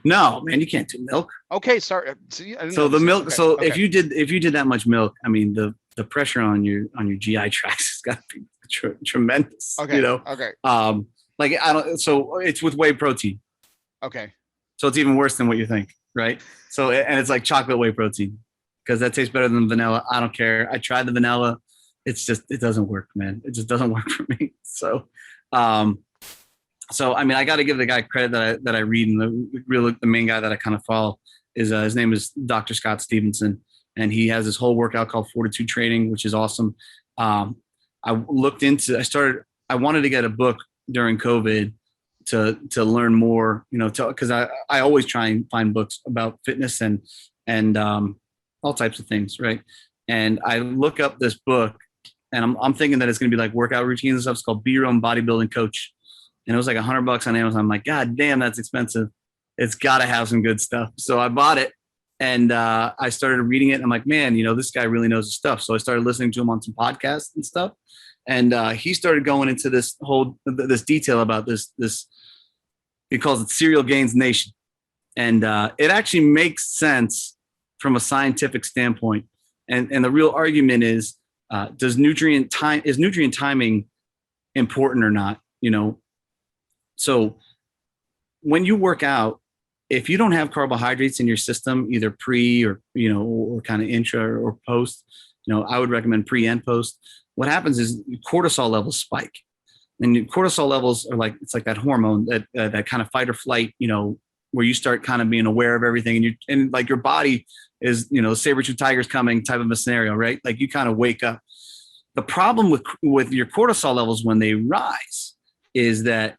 No, man, you can't do milk. Okay, sorry. See, so the milk. Okay. So if you did that much milk, I mean, the pressure on your GI tracts has got to be tremendous. Okay. You know. Okay. Like I don't. So it's with whey protein. Okay. So it's even worse than what you think, right? So and it's like chocolate whey protein because that tastes better than vanilla. I don't care. I tried the vanilla. It doesn't work, man. It just doesn't work for me. So, I mean, I got to give the guy credit that I read, and the main guy that I kind of follow is his name is Dr. Scott Stevenson, and he has this whole workout called Fortitude Training, which is awesome. I wanted to get a book during COVID to learn more, you know, because I always try and find books about fitness and all types of things, right? And I look up this book, and I'm thinking that it's going to be like workout routines and stuff. It's called Be Your Own Bodybuilding Coach. And it was like $100 on Amazon. I'm like, God damn, that's expensive. It's got to have some good stuff. So I bought it, and I started reading it. I'm like, man, you know, this guy really knows his stuff. So I started listening to him on some podcasts and stuff. And he started going into this detail about this, he calls it Cereal Gains Nation. And it actually makes sense from a scientific standpoint. And the real argument is, is nutrient timing important or not? You know, so when you work out, if you don't have carbohydrates in your system, either pre or, you know, or kind of intra or post, you know, I would recommend pre and post. What happens is cortisol levels spike, and cortisol levels are it's like that hormone that kind of fight or flight, you know, where you start kind of being aware of everything, and like your body is, you know, saber-tooth tiger's coming type of a scenario, right? Like you kind of wake up. The problem with your cortisol levels when they rise is that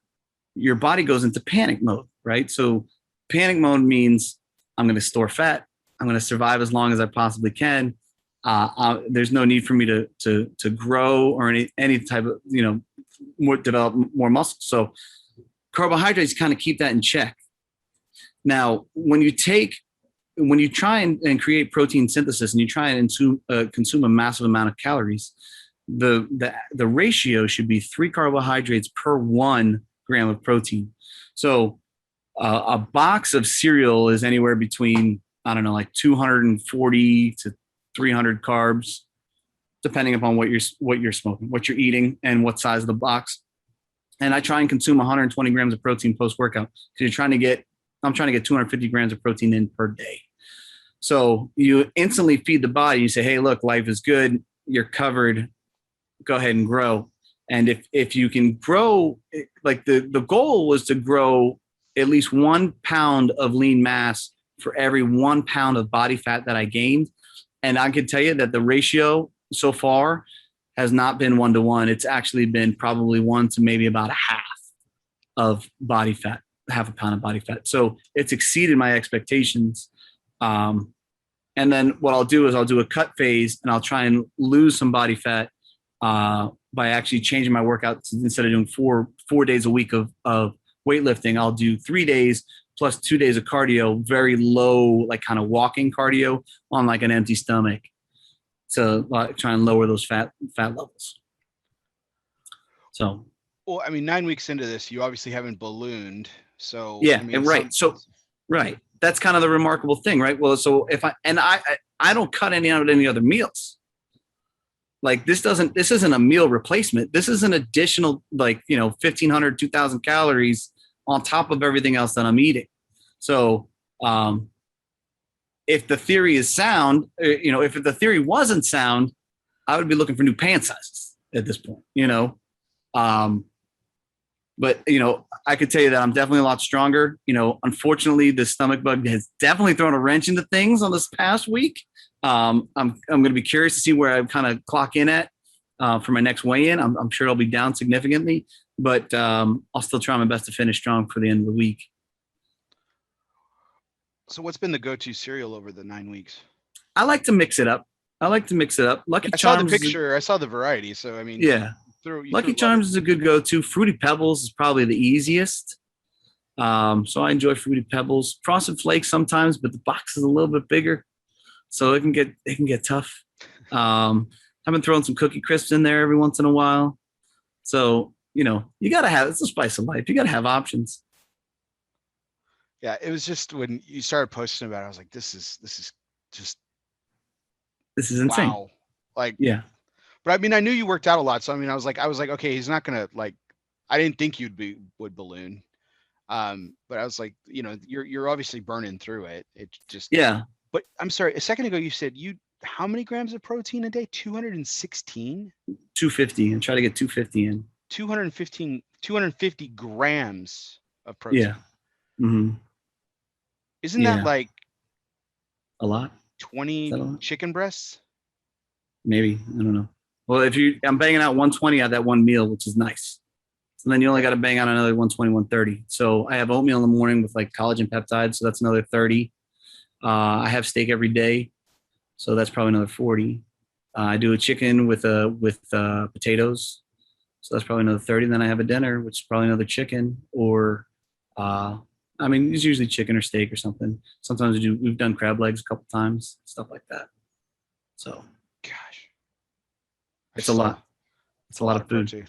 your body goes into panic mode, right? So panic mode means I'm going to store fat. I'm going to survive as long as I possibly can. There's no need for me to grow or any type of, you know, develop more muscle. So carbohydrates kind of keep that in check. Now, when you try and create protein synthesis and you try and consume a massive amount of calories, the ratio should be 3 carbohydrates per 1 gram of protein. So a box of cereal is anywhere between, I don't know, like 240 to 300 carbs, depending upon what you're smoking, what you're eating, and what size of the box. And I try and consume 120 grams of protein post-workout because I'm trying to get 250 grams of protein in per day. So you instantly feed the body. You say, hey, look, life is good. You're covered. Go ahead and grow. And if you can grow, like the goal was to grow at least 1 pound of lean mass for every 1 pound of body fat that I gained. And I can tell you that the ratio so far has not been 1-to-1. It's actually been probably 1 to maybe about a half of body fat, half a pound of body fat. So it's exceeded my expectations. And then what I'll do is I'll do a cut phase, and I'll try and lose some body fat by actually changing my workouts. Instead of doing four days a week of weightlifting, I'll do 3 days plus 2 days of cardio, very low, like kind of walking cardio on like an empty stomach to try and lower those fat levels. So, well, I mean, 9 weeks into this, you obviously haven't ballooned. So yeah, I mean, right. Right. That's kind of the remarkable thing, right? Well, so if I don't cut any out of any other meals. Like this isn't a meal replacement. This is an additional, like, you know, 1,500, 2,000 calories on top of everything else that I'm eating. So if the theory is sound, you know, if the theory wasn't sound, I would be looking for new pant sizes at this point, you know. But, you know, I could tell you that I'm definitely a lot stronger. You know, unfortunately, the stomach bug has definitely thrown a wrench into things on this past week. I'm going to be curious to see where I kind of clock in at for my next weigh-in. I'm sure it'll be down significantly. but I'll still try my best to finish strong for the end of the week. So what's been the go-to cereal over the 9 weeks? I like to mix it up. Lucky I Charms. saw the picture. I saw the variety. So I mean, yeah. Lucky Charms is a good go-to. Fruity Pebbles is probably the easiest. So I enjoy Fruity Pebbles. Frosted Flakes sometimes, but the box is a little bit bigger, so it can get tough. I've been throwing some Cookie Crisps in there every once in a while. So you gotta have, it's the spice of life. You gotta have options. Yeah, it was just when you started posting about it, I was like, this is insane. Wow. Like, yeah. But I mean, I knew you worked out a lot, so I mean, I was like, okay, he's not gonna like. I didn't think would balloon, but I was like, you're obviously burning through it. It just But I'm sorry, a second ago you said how many grams of protein a day? 216. 250, and try to get 250 in. 250 grams of protein. Yeah. Mm-hmm. Isn't that like a lot? 20 chicken breasts? Maybe, I don't know. Well, I'm banging out 120 at that one meal, which is nice. So then you only got to bang out another 120, 130. So I have oatmeal in the morning with like collagen peptides. So that's another 30. I have steak every day. So that's probably another 40. I do a chicken with potatoes. So that's probably another 30. Then I have a dinner, which is probably another chicken or, it's usually chicken or steak or something. Sometimes we've done crab legs a couple times, stuff like that. So, gosh, it's a lot. It's a lot of food. Protein.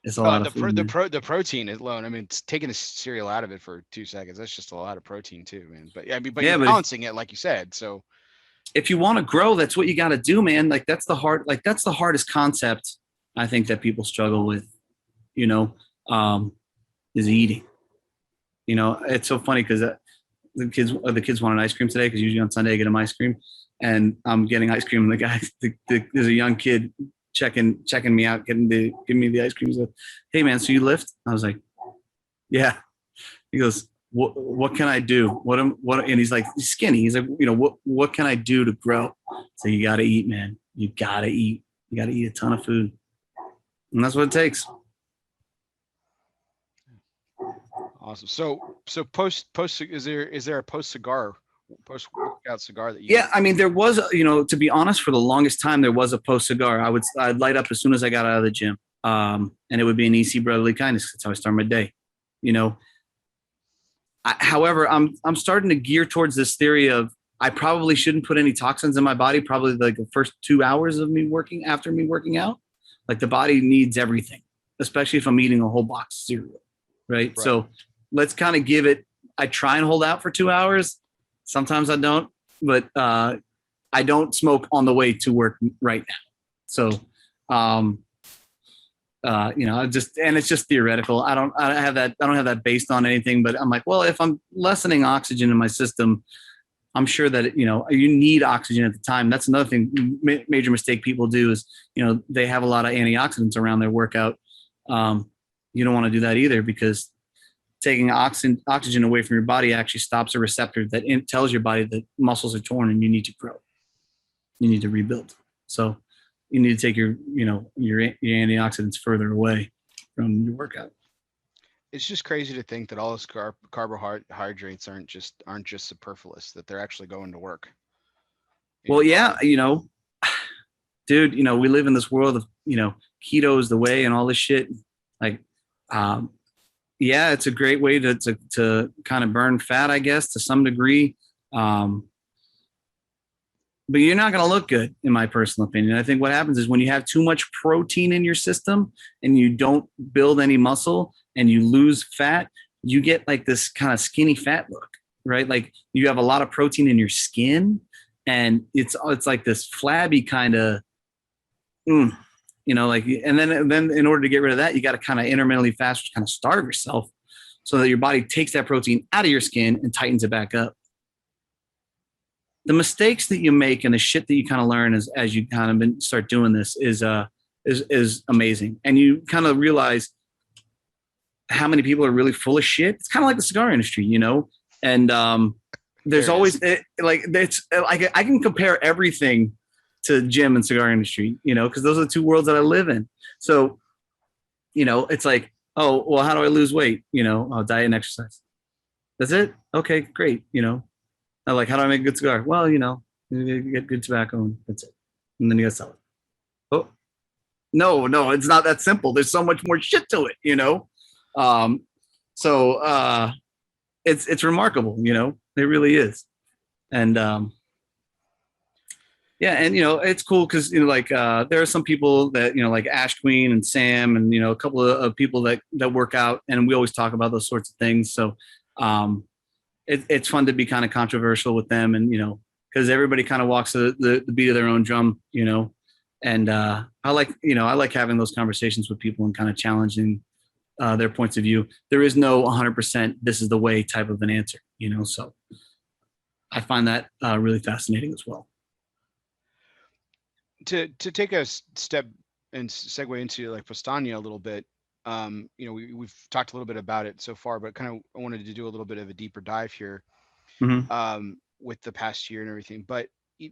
It's a lot of food. The protein alone. I mean, it's taking a cereal out of it for 2 seconds. That's just a lot of protein too, man. But you're balancing it, like you said. So, if you want to grow, that's what you got to do, man. Like that's the hardest concept I think that people struggle with. Is eating. It's so funny because the kids wanted ice cream today because usually on Sunday I get them ice cream, and I'm getting ice cream. And the guy, there's a young kid checking me out, giving me the ice cream. He's like, "Hey man, so you lift?" I was like, "Yeah." He goes, "What can I do? What?" And he's like, he's skinny. He's like, "What can I do to grow?" So you got to eat, man. You got to eat. You got to eat a ton of food, and that's what it takes. Awesome. So post is there a post workout cigar that you? Yeah, I mean there was, to be honest, for the longest time there was a post cigar. I'd light up as soon as I got out of the gym, and it would be an EC Brotherly Kindness. That's how I start my day. However, I'm starting to gear towards this theory of I probably shouldn't put any toxins in my body. Probably like the first 2 hours of after me working out, like the body needs everything, especially if I'm eating a whole box of cereal, right? So let's kind of give it. I try and hold out for 2 hours. Sometimes I don't, but I don't smoke on the way to work right now. So, it's just theoretical. I don't have that based on anything, but I'm like, well, if I'm lessening oxygen in my system, I'm sure that, you need oxygen at the time. That's another thing, major mistake people do is, they have a lot of antioxidants around their workout. You don't want to do that either because taking oxygen away from your body actually stops a receptor that tells your body that muscles are torn and you need to grow. You need to rebuild. So you need to take your antioxidants further away from your workout. It's just crazy to think that all those carbohydrates aren't just superfluous, that they're actually going to work. Well, yeah, dude, we live in this world of, keto is the way and all this shit. Like, yeah, it's a great way to kind of burn fat, I guess, to some degree. But you're not going to look good, in my personal opinion. I think what happens is when you have too much protein in your system and you don't build any muscle and you lose fat, you get like this kind of skinny fat look, right? Like you have a lot of protein in your skin and it's like this flabby kind of, and then in order to get rid of that, you got to kind of intermittently fast, kind of starve yourself so that your body takes that protein out of your skin and tightens it back up. The mistakes that you make and the shit that you kind of learn as you kind of start doing this is amazing. And you kind of realize how many people are really full of shit. It's kind of like the cigar industry, and there's always I can compare everything to gym and cigar industry, because those are the two worlds that I live in. So it's like, oh, well, how do I lose weight? I'll diet and exercise. That's it. Okay, great. I like, how do I make a good cigar? Well, you get good tobacco and that's it. And then you gotta sell it. Oh, no, it's not that simple. There's so much more shit to it, So it's remarkable, it really is. And yeah, and it's cool because there are some people that like Ash Queen and Sam and a couple of people that work out, and we always talk about those sorts of things. So it's fun to be kind of controversial with them, and because everybody kind of walks the beat of their own drum, and I like having those conversations with people and kind of challenging their points of view. There is no 100% this is the way type of an answer, so I find that really fascinating as well. To take a step and segue into like Powstanie a little bit, we've talked a little bit about it so far, but kind of I wanted to do a little bit of a deeper dive here with the past year and everything. But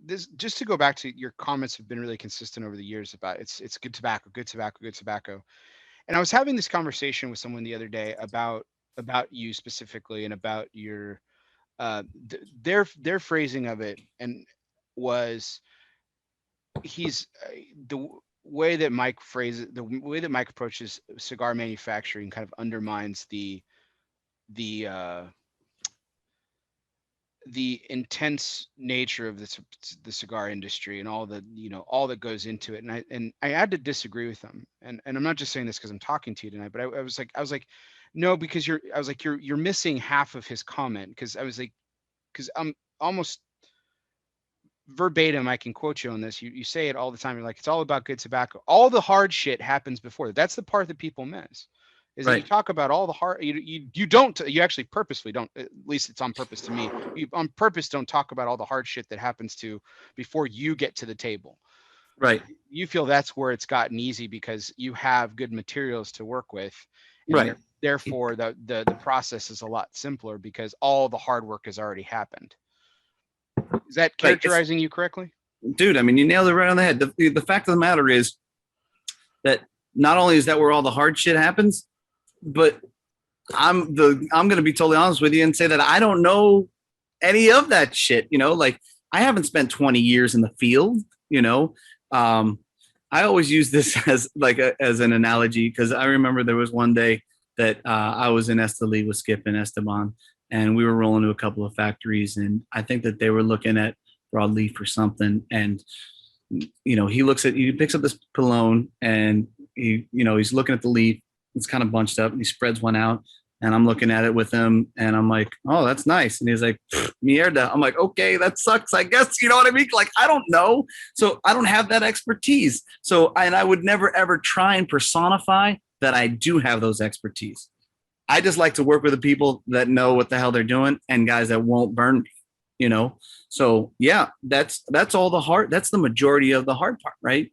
this, just to go back to your comments, have been really consistent over the years about it's good tobacco, good tobacco, good tobacco. And I was having this conversation with someone the other day about you specifically and about your their phrasing of it, and was the way that Mike phrases, the way that Mike approaches cigar manufacturing kind of undermines the intense nature of the cigar industry and all the all that goes into it. And I had to disagree with them. And I'm not just saying this because I'm talking to you tonight, but I was like, no, because you're missing half of his comment. Because I'm almost verbatim, I can quote you on this. You say it all the time. You're like, it's all about good tobacco. All the hard shit happens before that. That's the part that people miss. Is right. That you talk about all the hard, you actually purposely don't, at least it's on purpose to me. You on purpose don't talk about all the hard shit that happens before you get to the table. Right. You feel that's where it's gotten easy because you have good materials to work with. And right. Therefore, the process is a lot simpler because all the hard work has already happened. Is that characterizing you correctly? Dude, I mean, you nailed it right on the head. The fact of the matter is that not only is that where all the hard shit happens, but I'm going to be totally honest with you and say that I don't know any of that shit. Like I haven't spent 20 years in the field. I always use this as as an analogy because I remember there was one day that I was in Esteli with Skip and Esteban, and we were rolling to a couple of factories, and I think that they were looking at broadleaf or something. And, he picks up this Pilone and he's looking at the leaf. It's kind of bunched up and he spreads one out, and I'm looking at it with him and I'm like, oh, that's nice. And he's like, mierda. I'm like, okay, that sucks, I guess. You know what I mean? Like, I don't know. So I don't have that expertise. So, and I would never, ever try and personify that I do have those expertise. I just like to work with the people that know what the hell they're doing and guys that won't burn me, So yeah, that's all the hard, that's the majority of the hard part, right?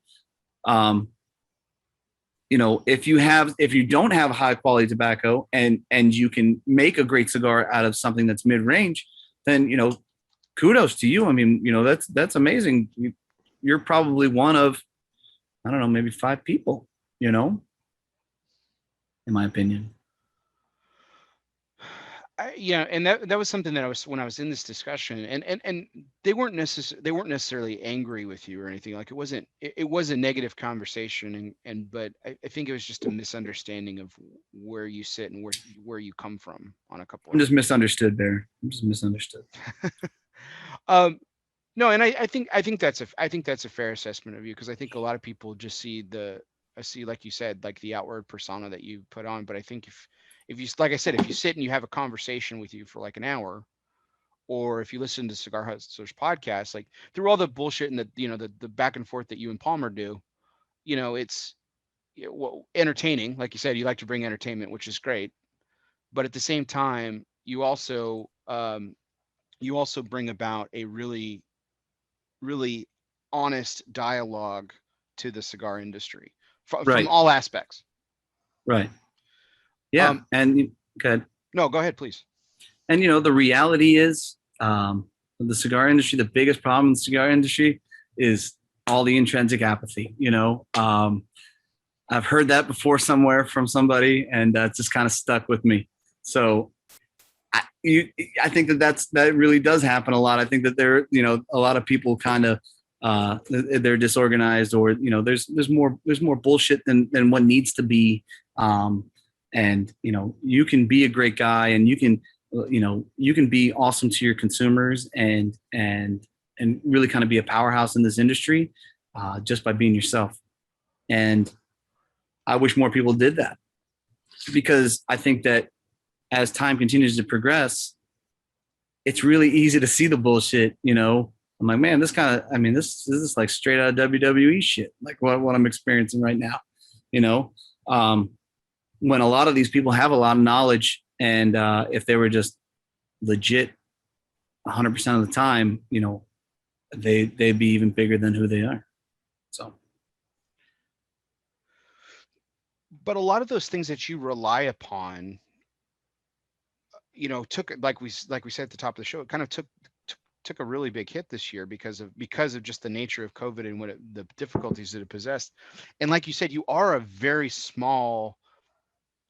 If you don't have high quality tobacco and you can make a great cigar out of something that's mid-range, then, kudos to you. I mean, that's amazing. You're probably one of, I don't know, maybe 5 people, in my opinion. And that was something that when I was in this discussion, and they weren't necessarily angry with you or anything. Like it was a negative conversation, but I think it was just a misunderstanding of where you sit and where you come from on a couple. I'm just misunderstood there. I'm just misunderstood. No, and I think that's a fair assessment of you, because I think a lot of people just see like you said, like the outward persona that you put on. But I think if you, like I said, if you sit and you have a conversation with you for like an hour, or if you listen to Cigar Hustlers podcast, like through all the bullshit and the back and forth that you and Palmer do, it's entertaining. Like you said, you like to bring entertainment, which is great. But at the same time, you also bring about a really, really honest dialogue to the cigar industry from all aspects. Right. Yeah. And good. No, go ahead, please. And, the reality is the cigar industry, the biggest problem in the cigar industry is all the intrinsic apathy. I've heard that before somewhere from somebody, and that just kind of stuck with me. So I think that really does happen a lot. I think that there, a lot of people kind of they're disorganized, or there's more bullshit than what needs to be. And you can be a great guy, and you can be awesome to your consumers, and really kind of be a powerhouse in this industry just by being yourself. And I wish more people did that, because I think that as time continues to progress, it's really easy to see the bullshit. I'm like, man, this is like straight out of WWE shit, like what I'm experiencing right now. When a lot of these people have a lot of knowledge, and if they were just legit 100% of the time, they'd be even bigger than who they are. So. But a lot of those things that you rely upon, took, like we said at the top of the show, it kind of took a really big hit this year because of just the nature of COVID and the difficulties that it possessed. And like you said, you are a very small,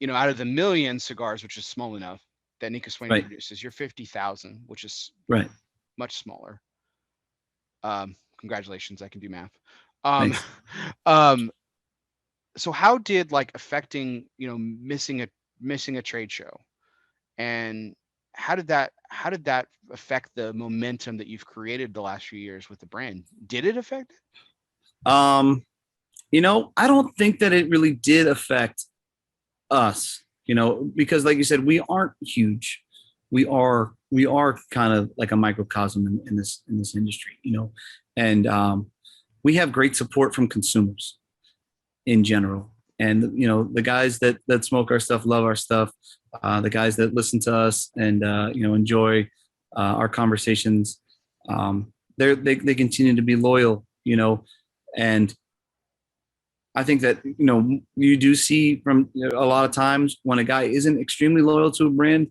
out of the million cigars, which is small enough, that Nico Swain produces, you're 50,000, which is much smaller. Congratulations, I can do math. So how did affecting, missing a trade show, and how did that affect the momentum that you've created the last few years with the brand? Did it affect it? I don't think that it really did affect us, because like you said, we aren't huge. We are kind of like a microcosm in this industry, and we have great support from consumers in general. And, the guys that smoke our stuff, love our stuff. The guys that listen to us and, enjoy our conversations. They continue to be loyal, and I think that, you do see from a lot of times when a guy isn't extremely loyal to a brand,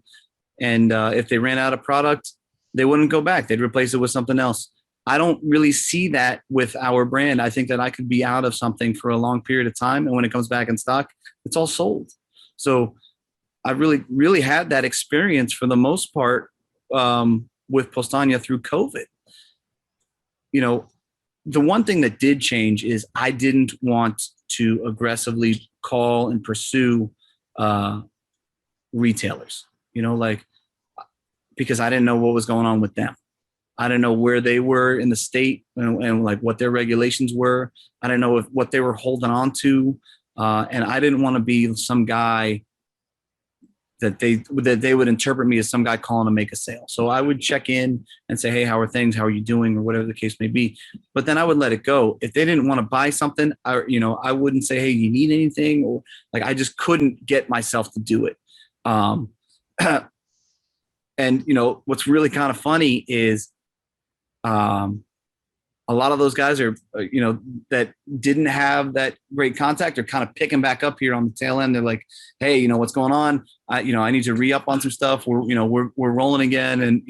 and if they ran out of product, they wouldn't go back. They'd replace it with something else. I don't really see that with our brand. I think that I could be out of something for a long period of time, and when it comes back in stock, it's all sold. So I really, really had that experience for the most part with Powstanie through COVID. The one thing that did change is I didn't want to aggressively call and pursue retailers, because I didn't know what was going on with them. I didn't know where they were in the state and what their regulations were. I didn't know what they were holding on to. And I didn't want to be some guy that they would interpret me as some guy calling to make a sale. So I would check in and say, hey, how are things? How are you doing? Or whatever the case may be. But then I would let it go. If they didn't want to buy something, I wouldn't say, hey, you need anything? Or I just couldn't get myself to do it. And what's really kind of funny is a lot of those guys are, that didn't have that great contact are kind of picking back up here on the tail end. They're like, hey, what's going on? I need to re-up on some stuff. We're rolling again, and,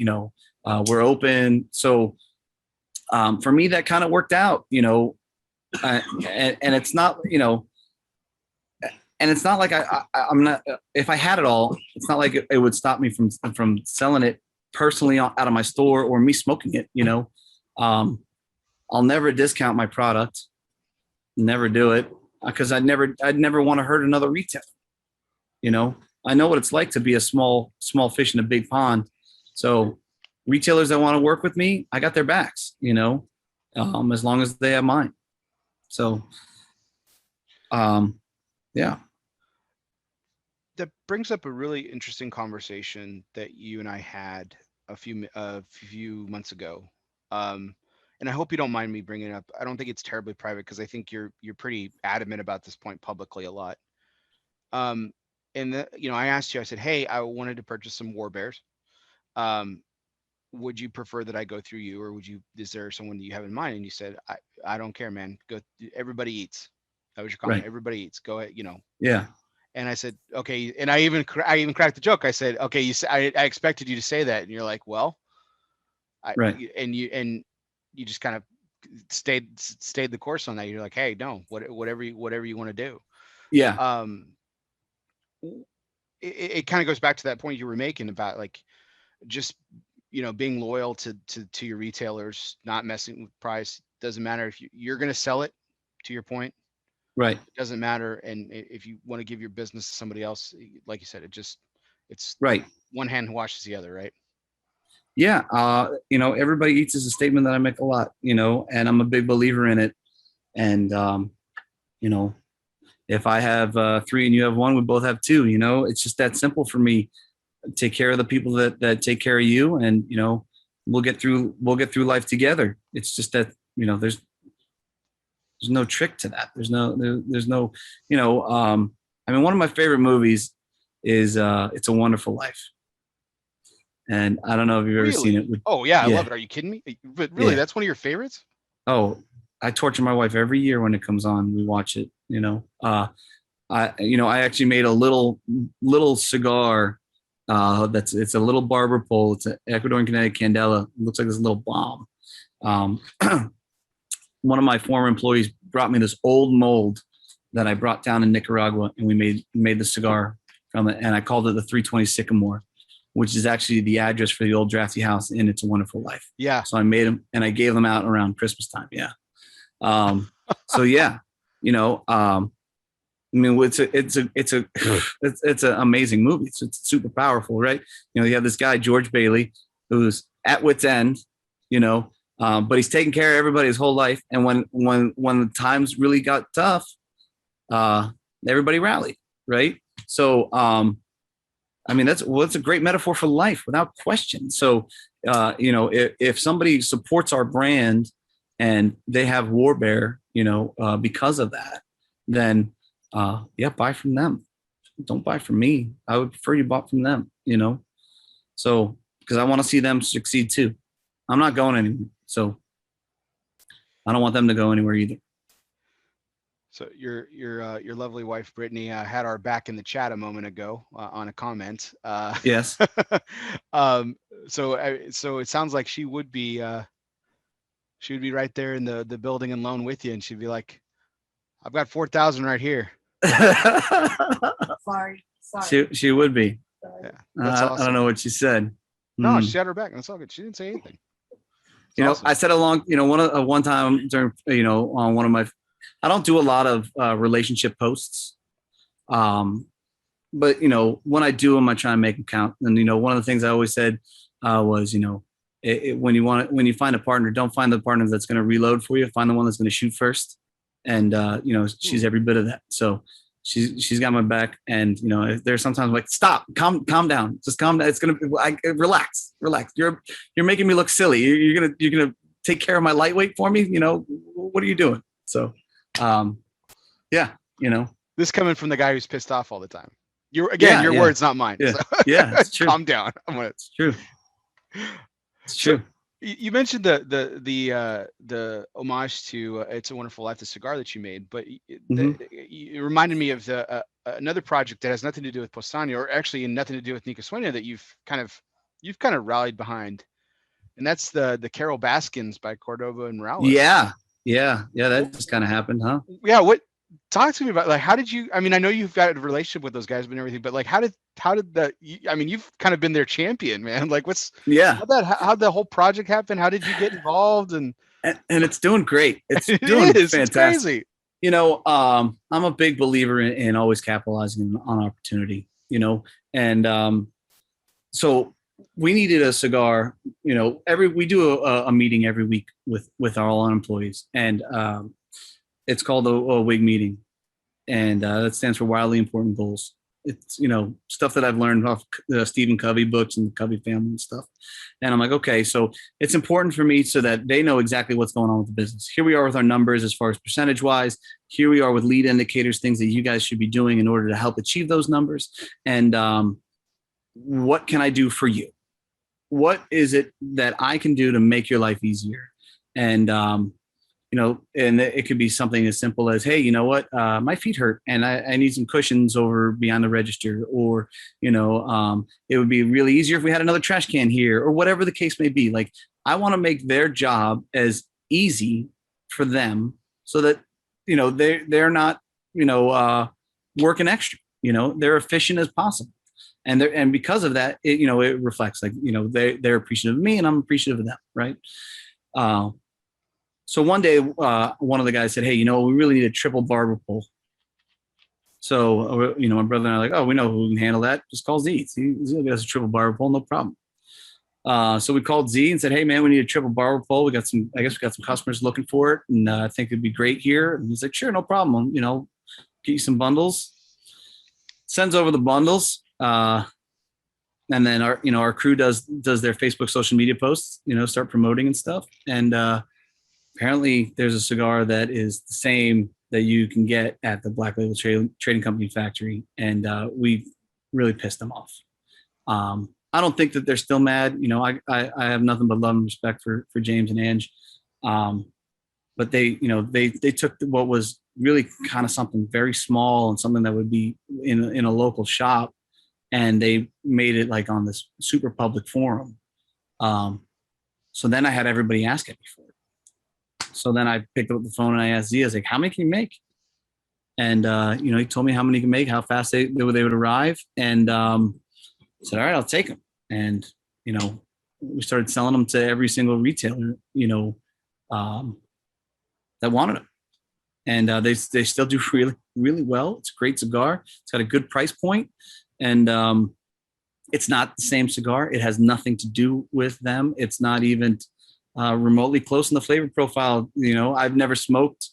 we're open. So for me, that kind of worked out, and it's not, and it's not like I'm not, if I had it all, it's not like it would stop me from selling it personally out of my store or me smoking it, I'll never discount my product, never do it, because I'd never want to hurt another retailer. I know what it's like to be a small fish in a big pond. So retailers that want to work with me, I got their backs, as long as they have mine. So, yeah. That brings up a really interesting conversation that you and I had a few months ago. And I hope you don't mind me bringing it up. I don't think it's terribly private, because I think you're pretty adamant about this point publicly a lot. And I asked you, I said, hey, I wanted to purchase some War Bears. Would you prefer that I go through you, or is there someone that you have in mind? And you said, I don't care, man. Go. Everybody eats. That was your comment. Right. Everybody eats. Go ahead. Yeah. And I said, okay. And I even cracked the joke. I said, okay, I expected you to say that. And you're like, well, right. And you just kind of stayed the course on that. You're like, hey, no, whatever you want to do. Yeah. It kind of goes back to that point you were making about like just, being loyal to your retailers, not messing with price. Doesn't matter if you're going to sell it, to your point. Right. It doesn't matter. And if you want to give your business to somebody else, like you said, it's right. One hand washes the other, right? Yeah. Everybody eats is a statement that I make a lot, and I'm a big believer in it. And, if I have 3 and you have 1, we both have 2, it's just that simple for me. Take care of the people that take care of you, and, we'll get through life together. It's just that, there's no trick to that. There's no, one of my favorite movies is It's a Wonderful Life. And I don't know if you've ever seen it. Oh yeah. I love it. Are you kidding me? But really, that's one of your favorites? Oh, I torture my wife every year when it comes on. We watch it, I actually made a little cigar. It's a little barber pole. It's an Ecuadorian kinetic candela. It looks like this little bomb. One of my former employees brought me this old mold that I brought down in Nicaragua, and we made the cigar from it. And I called it the 320 Sycamore, which is actually the address for the old drafty house in It's a Wonderful Life. Yeah. So I made them and I gave them out around Christmas time. Yeah. So yeah, it's an amazing movie. It's super powerful, right? You have this guy, George Bailey, who's at wit's end, but he's taken care of everybody his whole life. And when the times really got tough, everybody rallied, right? So, that's a great metaphor for life without question. So, if somebody supports our brand and they have War Bear, because of that, then buy from them. Don't buy from me. I would prefer you bought from them, so because I want to see them succeed too. I'm not going anywhere, so I don't want them to go anywhere either. So your lovely wife Brittany had our back in the chat a moment ago on a comment. Yes. So it sounds like she would be right there in the building and loan with you, and she'd be like, "I've got 4,000 right here." Sorry. She would be. Yeah, awesome. I don't know what she said. No, she had her back. That's all good. She didn't say anything. Awesome. I said one time during, on one of my, I don't do a lot of relationship posts. But when I do them, I try and make them count. And, one of the things I always said was, when you find a partner, don't find the partner that's going to reload for you. Find the one that's going to shoot first. And, she's every bit of that. So she's got my back. And, there's sometimes like, stop, calm down, just calm down. It's going to relax. You're making me look silly. You're going to take care of my lightweight for me. What are you doing? So, this coming from the guy who's pissed off all the time. Your words, not mine. Yeah, so. Yeah, it's true. Calm down. It's true. It's true. So, you mentioned the homage to It's a Wonderful Life, the cigar that you made, but it reminded me of another project that has nothing to do with Powstanie, or actually nothing to do with Nica Sueña, that you've kind of rallied behind, and that's the Carol Baskins by Cordova and Morales. Yeah, that just kind of happened, huh? Yeah, talk to me about, like, how did you? I mean, I know you've got a relationship with those guys and everything, but like, how did you've kind of been their champion, man. Like, how'd the whole project happen? How did you get involved? And it's doing great. It's doing fantastic. It's crazy. I'm a big believer in always capitalizing on opportunity, and so we needed a cigar, we do a meeting every week with all our employees, and it's called a WIG meeting, and that stands for Wildly Important Goals. It's, stuff that I've learned off the Stephen Covey books and the Covey family and stuff. And I'm like, okay, so it's important for me so that they know exactly what's going on with the business. Here we are with our numbers as far as percentage wise. Here we are with lead indicators, things that you guys should be doing in order to help achieve those numbers. And what can I do for you? What is it that I can do to make your life easier? And, and it could be something as simple as, hey, you know what, my feet hurt and I need some cushions over beyond the register, or, it would be really easier if we had another trash can here, or whatever the case may be. Like, I want to make their job as easy for them so that, they're not, working extra. They're efficient as possible. And because of that, it reflects like, they're appreciative of me and I'm appreciative of them. Right. So one day, one of the guys said, hey, we really need a triple barber pole. So, my brother and I are like, oh, we know who can handle that. Just call Z. He's going to get us a triple barber pole. No problem. So we called Z and said, hey man, we need a triple barber pole. We got some customers looking for it. And I think it'd be great here. And he's like, sure, no problem. Get you some bundles, sends over the bundles. And then our crew does their Facebook social media posts, start promoting and stuff. And apparently there's a cigar that is the same that you can get at the Black Label Trading Company factory. And we really pissed them off. I don't think that they're still mad. I have nothing but love and respect for James and Ange. But they took what was really kind of something very small and something that would be in a local shop, and they made it like on this super public forum. So then I had everybody asking me for it. So then I picked up the phone and I asked Z, I was like, how many can you make? And, he told me how many he can make, how fast they would arrive. And I said, all right, I'll take them. And, we started selling them to every single retailer, that wanted them. And they still do really, really well. It's a great cigar. It's got a good price point. And it's not the same cigar. It has nothing to do with them. It's not even remotely close in the flavor profile. I've never smoked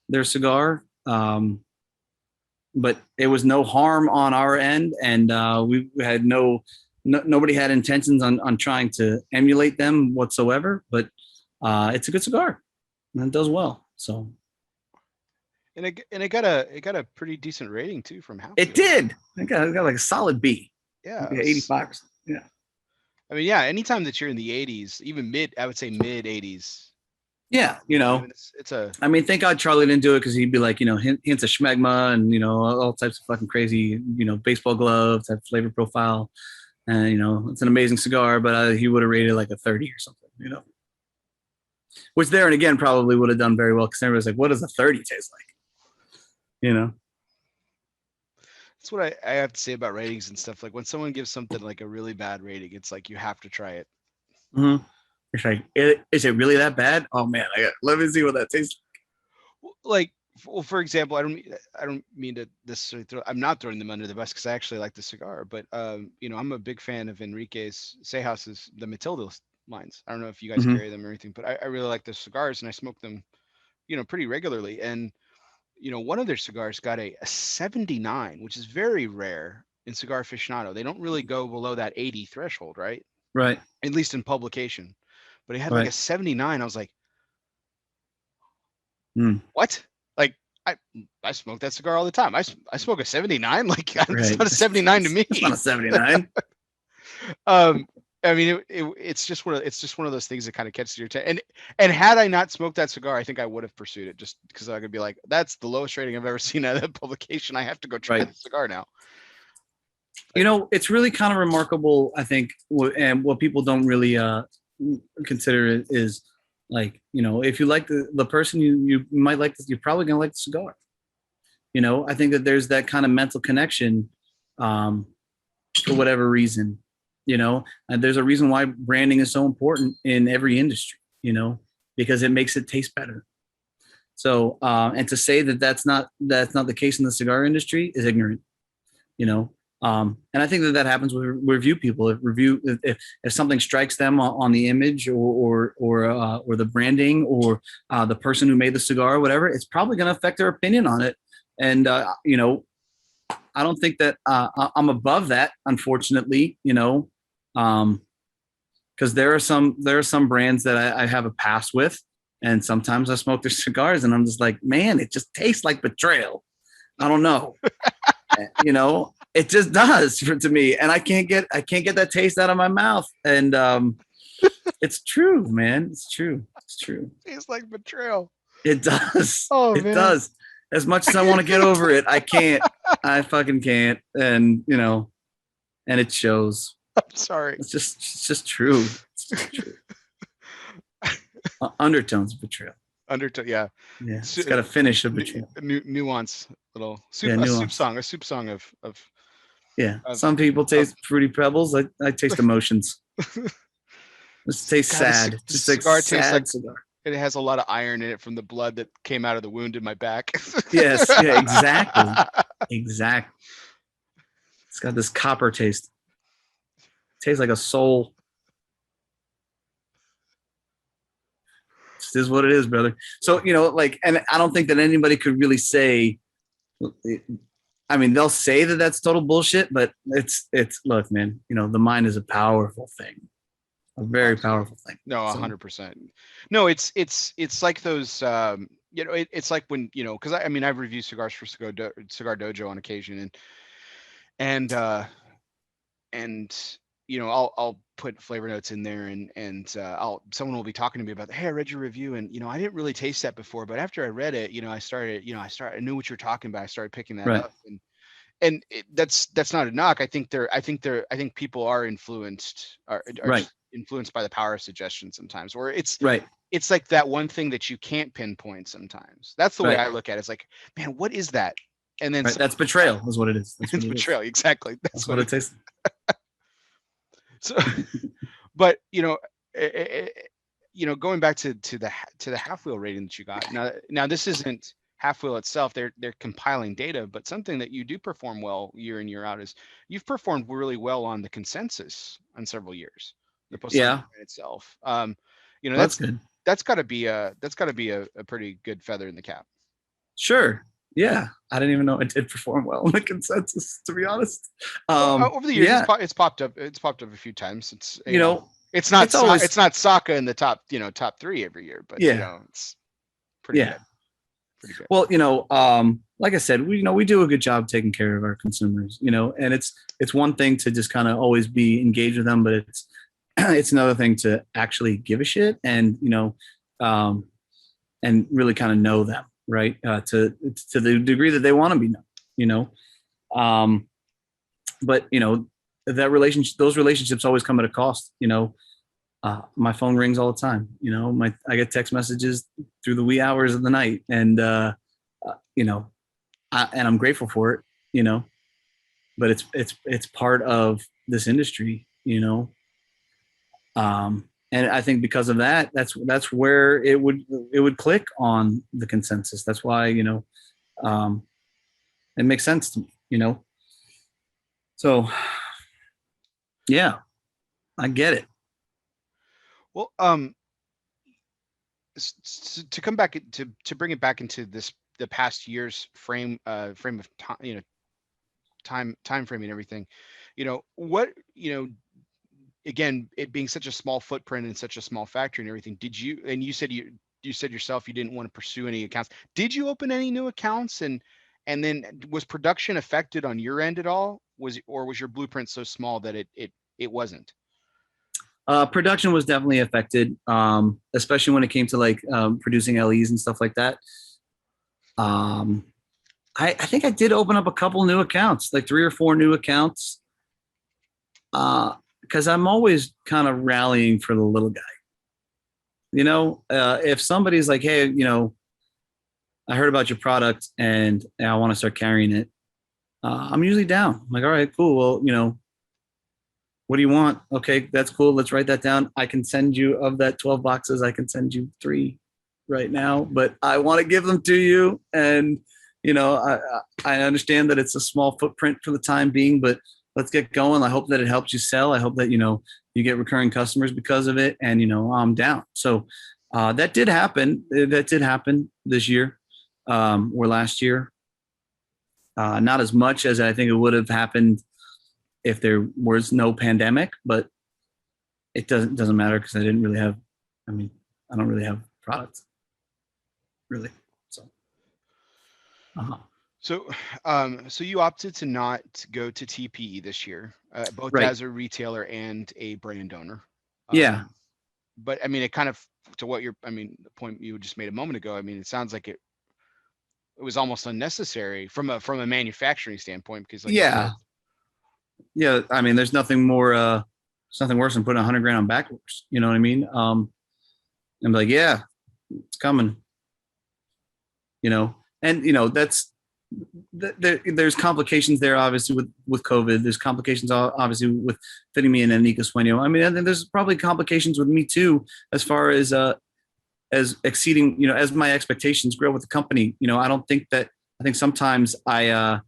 their cigar, but it was no harm on our end. And we had nobody had intentions on trying to emulate them whatsoever, but it's a good cigar and it does well. So. And it got a pretty decent rating too from House. It did. It got like a solid B. Yeah. 85%. Yeah. I mean, yeah, anytime that you're in the 80s, even I would say mid 80s. Yeah, I mean, thank God Charlie didn't do it, because he'd be like, hints of schmegma and, all types of fucking crazy, baseball gloves, that flavor profile. And, it's an amazing cigar, but he would have rated like a 30 or something, Which there and again probably would have done very well, because everybody's like, what does a 30 taste like? That's what I have to say about ratings and stuff. Like when someone gives something like a really bad rating, it's like you have to try it. Mm-hmm. It's like, is it really that bad? Oh man, let me see what that tastes like. Well, for example, I don't mean to necessarily I'm not throwing them under the bus, because I actually like the cigar, but I'm a big fan of Enrique's Sehas's, the Matilda lines. I don't know if you guys carry them or anything, but I really like the cigars and I smoke them, pretty regularly. And one of their cigars got a 79, which is very rare in Cigar Aficionado. They don't really go below that 80 threshold, right? Right. At least in publication. But it had like a 79. I was like, what? Like, I smoke that cigar all the time. I smoke a 79. Like, it's not a 79 to me. It's not a 79. I mean, it's just one of those things that kind of catches your attention. And had I not smoked that cigar, I think I would have pursued it, just because I could be like, that's the lowest rating I've ever seen out of that publication. I have to go try the cigar now. It's really kind of remarkable, I think, and what people don't really consider is like, if you like the person, you might like this, you're probably gonna like the cigar. I think that there's that kind of mental connection for whatever reason. And there's a reason why branding is so important in every industry, because it makes it taste better. So, and to say that that's not the case in the cigar industry is ignorant, and I think that happens with review people. If something strikes them on the image or the branding or the person who made the cigar or whatever, it's probably going to affect their opinion on it. And, I don't think that I'm above that, unfortunately, because there are some brands that I have a past with, and sometimes I smoke their cigars and I'm just like, man, it just tastes like betrayal. I don't know, it just does to me, and I can't get that taste out of my mouth. And it's true, man. It's true. Tastes like betrayal. It does. Oh, it man. does. As much as I want to get over it, I can't. I fucking can't. And and it shows. I'm sorry. It's just true. It's just true. Undertones of betrayal. Undertone, yeah. Yeah, it's got a finish of between. Nuance, little soup, Yeah, a nuance. soup song of Yeah, some people taste fruity pebbles. I taste emotions. Just taste sad. Just like cigar tastes sad like cigar. it has a lot of iron in it from the blood that came out of the wound in my back. Yes, yeah, exactly. Exactly. It's got this copper taste. Tastes like a soul. This is what it is, brother. So, like, and I don't think that anybody could really say, I mean, they'll say that that's total bullshit, but it's look, man, the mind is a powerful thing, a very powerful thing. No, 100%. No, it's like those, it's like when, cause I've reviewed cigars for Cigar Dojo on occasion and I'll put flavor notes in there and someone will be talking to me about, hey, I read your review and I didn't really taste that before, but after I read it, I knew what you were talking about. I started picking that up and that's not a knock. I think people are influenced influenced by the power of suggestion sometimes, or it's like that one thing that you can't pinpoint sometimes. That's the way I look at it. It's like, man, what is that? And then that's betrayal is what it is. That's it's betrayal. Exactly. That's what it tastes. So, but going back to the half wheel rating that you got now this isn't half wheel itself. They're compiling data, but something that you do perform well year in year out is you've performed really well on the consensus on several years. The Powstanie itself. That's good. That's got to be a pretty good feather in the cap. Sure. Yeah, I didn't even know it did perform well on the consensus, to be honest. Over the years, it's popped up. It's popped up a few times. It's it's not Saka in the top 3 every year, but it's pretty good. Pretty good. Well, like I said, we do a good job taking care of our consumers, and it's one thing to just kind of always be engaged with them, but it's another thing to actually give a shit and and really kind of know them. Right. To the degree that they want to be known, but that relationship, those relationships always come at a cost. My phone rings all the time. I get text messages through the wee hours of the night, and and I'm grateful for it. But it's part of this industry. And I think because of that, that's where it would click on the consensus. That's why, it makes sense to me, So yeah, I get it. Well, to come back to bring it back into the past year's frame of time, time frame and everything, what, again, it being such a small footprint and such a small factory and everything, you said yourself you didn't want to pursue any accounts. Did you open any new accounts and then was production affected on your end at all? Was your blueprint so small that it wasn't? Production was definitely affected, especially when it came to like producing LEs and stuff like that. I think I did open up a couple new accounts, like 3 or 4 new accounts. Because I'm always kind of rallying for the little guy. If somebody's like, hey, I heard about your product and I want to start carrying it, I'm usually down. I'm like, all right, cool. Well, what do you want? Okay, that's cool. Let's write that down. I can send you, of that 12 boxes, I can send you 3 right now, but I want to give them to you. And, I understand that it's a small footprint for the time being, but let's get going. I hope that it helps you sell. I hope that, you get recurring customers because of it. And, I'm down. So that did happen. That did happen this year or last year. Not as much as I think it would have happened if there was no pandemic, but it doesn't matter because I don't really have products really. So, So you opted to not go to TPE this year, both as a retailer and a brand owner. But it kind of, to what the point you just made a moment ago, it sounds like it was almost unnecessary from a manufacturing standpoint, because there's nothing more, it's nothing worse than putting $100,000 on backwards. You know what I mean? I'm like, yeah, it's coming. and there's complications there, obviously with COVID. There's complications obviously with fitting me in an Nica Sueño. I mean, and then there's probably complications with me too, as far as exceeding, as my expectations grow with the company. I think sometimes I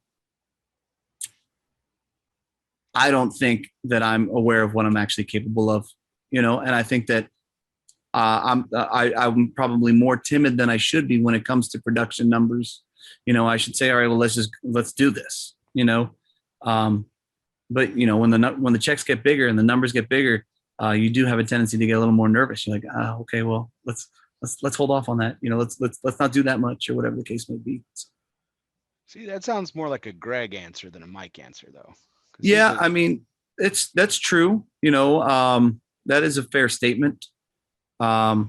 don't think that I'm aware of what I'm actually capable of, and I think that I'm probably more timid than I should be when it comes to production numbers. I should say, all right, well, let's do this, but when the checks get bigger and the numbers get bigger, you do have a tendency to get a little more nervous. You're like, okay, well, let's hold off on that. Let's not do that much, or whatever the case may be. So. See, that sounds more like a Greg answer than a Mike answer, though. Yeah, I mean, that's true. That is a fair statement. But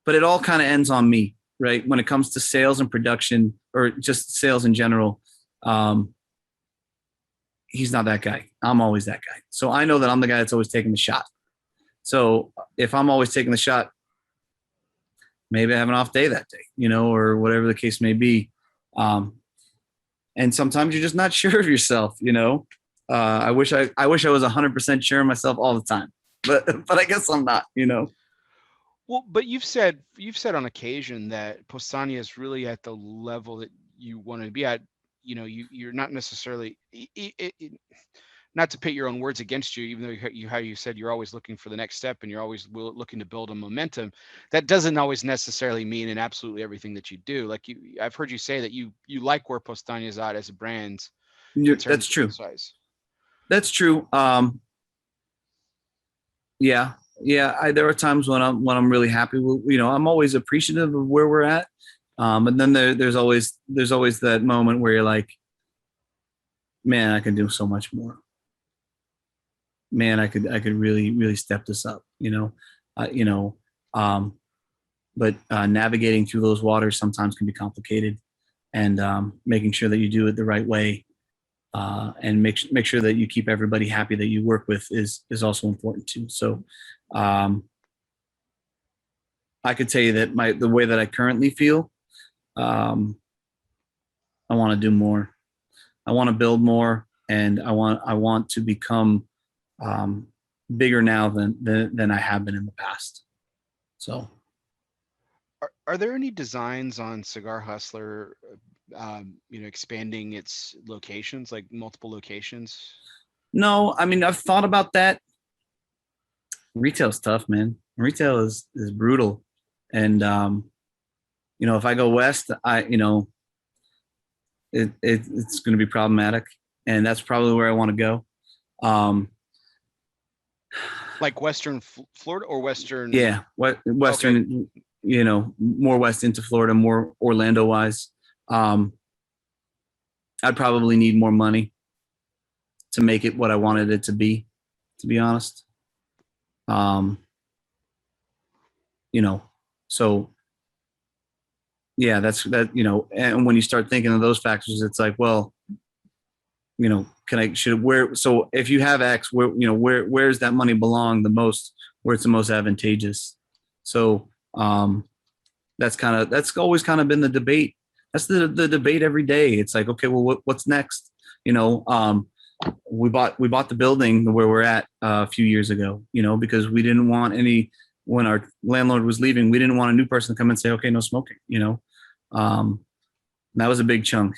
it all kind of ends on me, right? When it comes to sales and production, or just sales in general, he's not that guy. I'm always that guy. So I know that I'm the guy that's always taking the shot. So if I'm always taking the shot, maybe I have an off day that day, or whatever the case may be. And sometimes you're just not sure of yourself, I wish I was 100% sure of myself all the time, but I guess I'm not, Well, but you've said on occasion that Powstanie is really at the level that you want to be at. You're not necessarily, not to put your own words against you, even though how you said you're always looking for the next step and you're always looking to build a momentum. That doesn't always necessarily mean in absolutely everything that you do. Like I've heard you say that you like where Powstanie is at as a brand. That's true. Size. That's true. Yeah. There are times when I'm really happy with, I'm always appreciative of where we're at. And then there's always that moment where you're like, man, I can do so much more. Man, I could really, really step this up, but navigating through those waters sometimes can be complicated, and making sure that you do it the right way, and make sure that you keep everybody happy that you work with is also important too. So I could tell you that the way that I currently feel, I want to do more. I want to build more, and I want to become bigger now than I have been in the past. So, are there any designs on Cigar Hustler, expanding its locations, like multiple locations? No, I mean, I've thought about that. Retail's tough, man. Retail is brutal, and if I go west, it's going to be problematic, and that's probably where I want to go. Like Western Florida or Western? Yeah, Western. Okay. More west into Florida, more Orlando wise. I'd probably need more money to make it what I wanted it to be honest. So yeah, that's that, and when you start thinking of those factors, it's like, well, so if you have X, where's that money belong the most, where it's the most advantageous? So that's always kind of been the debate. That's the debate every day. It's like, okay, well, what's next? We bought the building where we're at a few years ago, because we didn't want when our landlord was leaving, we didn't want a new person to come and say, okay, no smoking, that was a big chunk,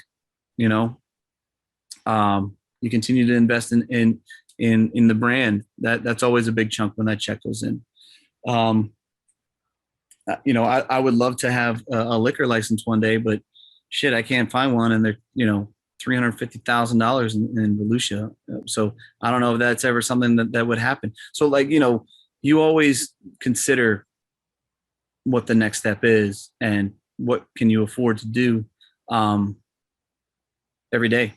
you continue to invest in the brand. That's always a big chunk when that check goes in. I would love to have a liquor license one day, but shit, I can't find one, and they're $350,000 in Volusia. So I don't know if that's ever something that would happen. So you always consider what the next step is and what can you afford to do every day,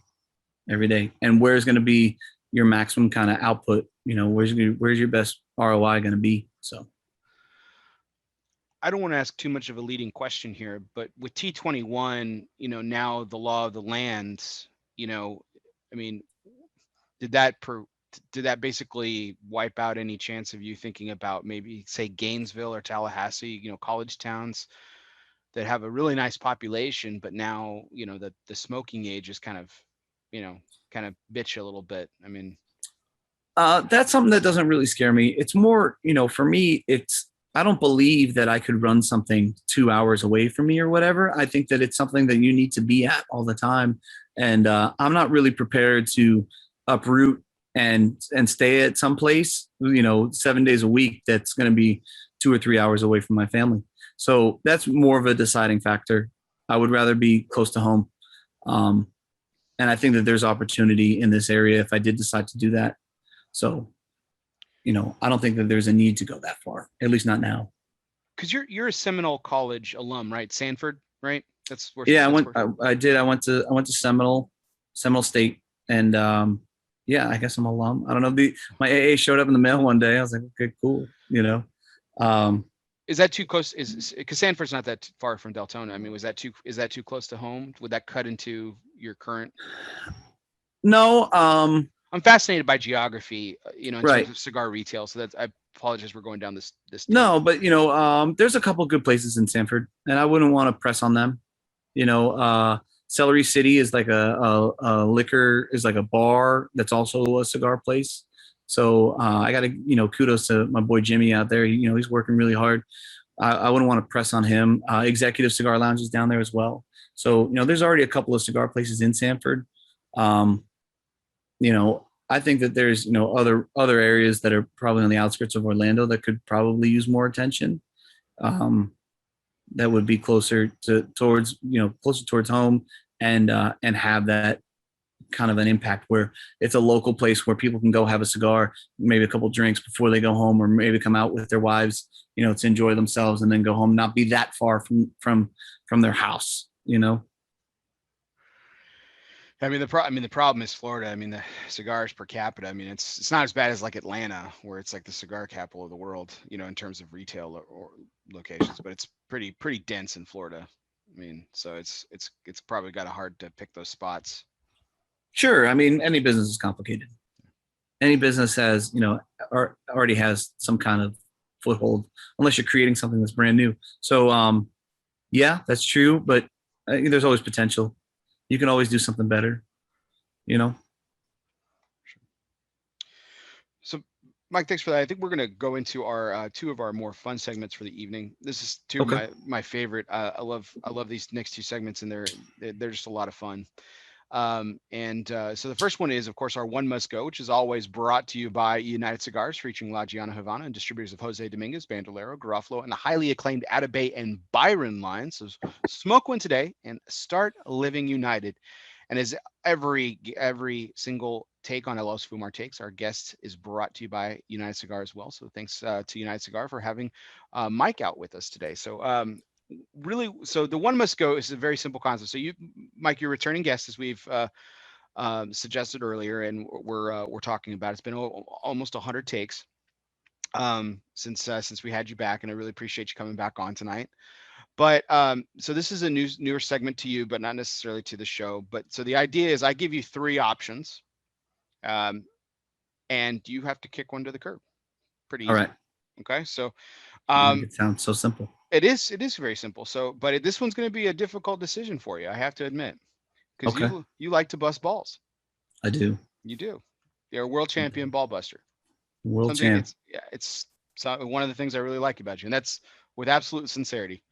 and where's going to be your maximum kind of output. Where's your best ROI going to be? So. I don't want to ask too much of a leading question here, but with T21, now the law of the land, did that basically wipe out any chance of you thinking about maybe say Gainesville or Tallahassee, college towns? that have a really nice population, but now, the smoking age is kind of bitch a little bit. I mean, that's something that doesn't really scare me. It's more, for me, I don't believe that I could run something 2 hours away from me or whatever. I think that it's something that you need to be at all the time. And I'm not really prepared to uproot and stay at some place, 7 days a week. That's going to be 2 or 3 hours away from my family. So that's more of a deciding factor. I would rather be close to home. And I think that there's opportunity in this area if I did decide to do that. So, I don't think that there's a need to go that far, at least not now. Because you're a Seminole College alum, right? Sanford, right? That's where. Yeah, I did. I went to Seminole State, and I guess I'm an alum. I don't know. My AA showed up in the mail one day. I was like, okay, cool. Is that too close? Because Sanford's not that far from Deltona. I mean, is that too close to home? Would that cut into your current? No. I'm fascinated by geography, in right. terms of cigar retail. So I apologize for going down this. No, but there's a couple good places in Sanford, and I wouldn't want to press on them. Celery City is like a liquor, is like a bar that's also a cigar place. So I got to, kudos to my boy Jimmy out there. He's working really hard. I wouldn't want to press on him. Executive Cigar Lounge is down there as well. So, there's already a couple of cigar places in Sanford. I think that there's, other areas that are probably on the outskirts of Orlando that could probably use more attention. That would be closer towards home and have that kind of an impact where it's a local place where people can go have a cigar, maybe a couple drinks before they go home, or maybe come out with their wives, to enjoy themselves and then go home, not be that far from their house, I mean, the problem is Florida. I mean, the cigars per capita. I mean, it's not as bad as like Atlanta, where it's like the cigar capital of the world, in terms of retail or locations. But it's pretty dense in Florida. I mean, so it's probably got a hard to pick those spots. Sure. I mean, any business is complicated. Any business has, already has some kind of foothold, unless you're creating something that's brand new. So, yeah, that's true. But there's always potential. You can always do something better, So, Mike, thanks for that. I think we're going to go into our two of our more fun segments for the evening. This is two of my favorite. I love these next two segments, and they're just a lot of fun. So the first one is, of course, our One Must Go, which is always brought to you by United Cigars, featuring La Giana Havana and distributors of Jose Dominguez, Bandolero, Garofalo, and the highly acclaimed Atabey and Byron lines. So smoke one today and start living united. And as every single take on ELOSOFUMARTAKES, our guest is brought to you by United Cigar as well. So thanks to United Cigar for having Mike out with us today. So so the One Must Go is a very simple concept. So Mike, you're a returning guest, as we've suggested earlier, and we're talking about. It's been almost 100 takes since we had you back, and I really appreciate you coming back on tonight. But so this is a newer segment to you, but not necessarily to the show. But so the idea is I give you three options, and you have to kick one to the curb. Pretty easy. All right. Okay. So it sounds so simple. It is very simple. So, but this one's going to be a difficult decision for you, I have to admit, because you like to bust balls. I do. You do. You're a world champion ball buster. World champ. It's one of the things I really like about you, and that's with absolute sincerity.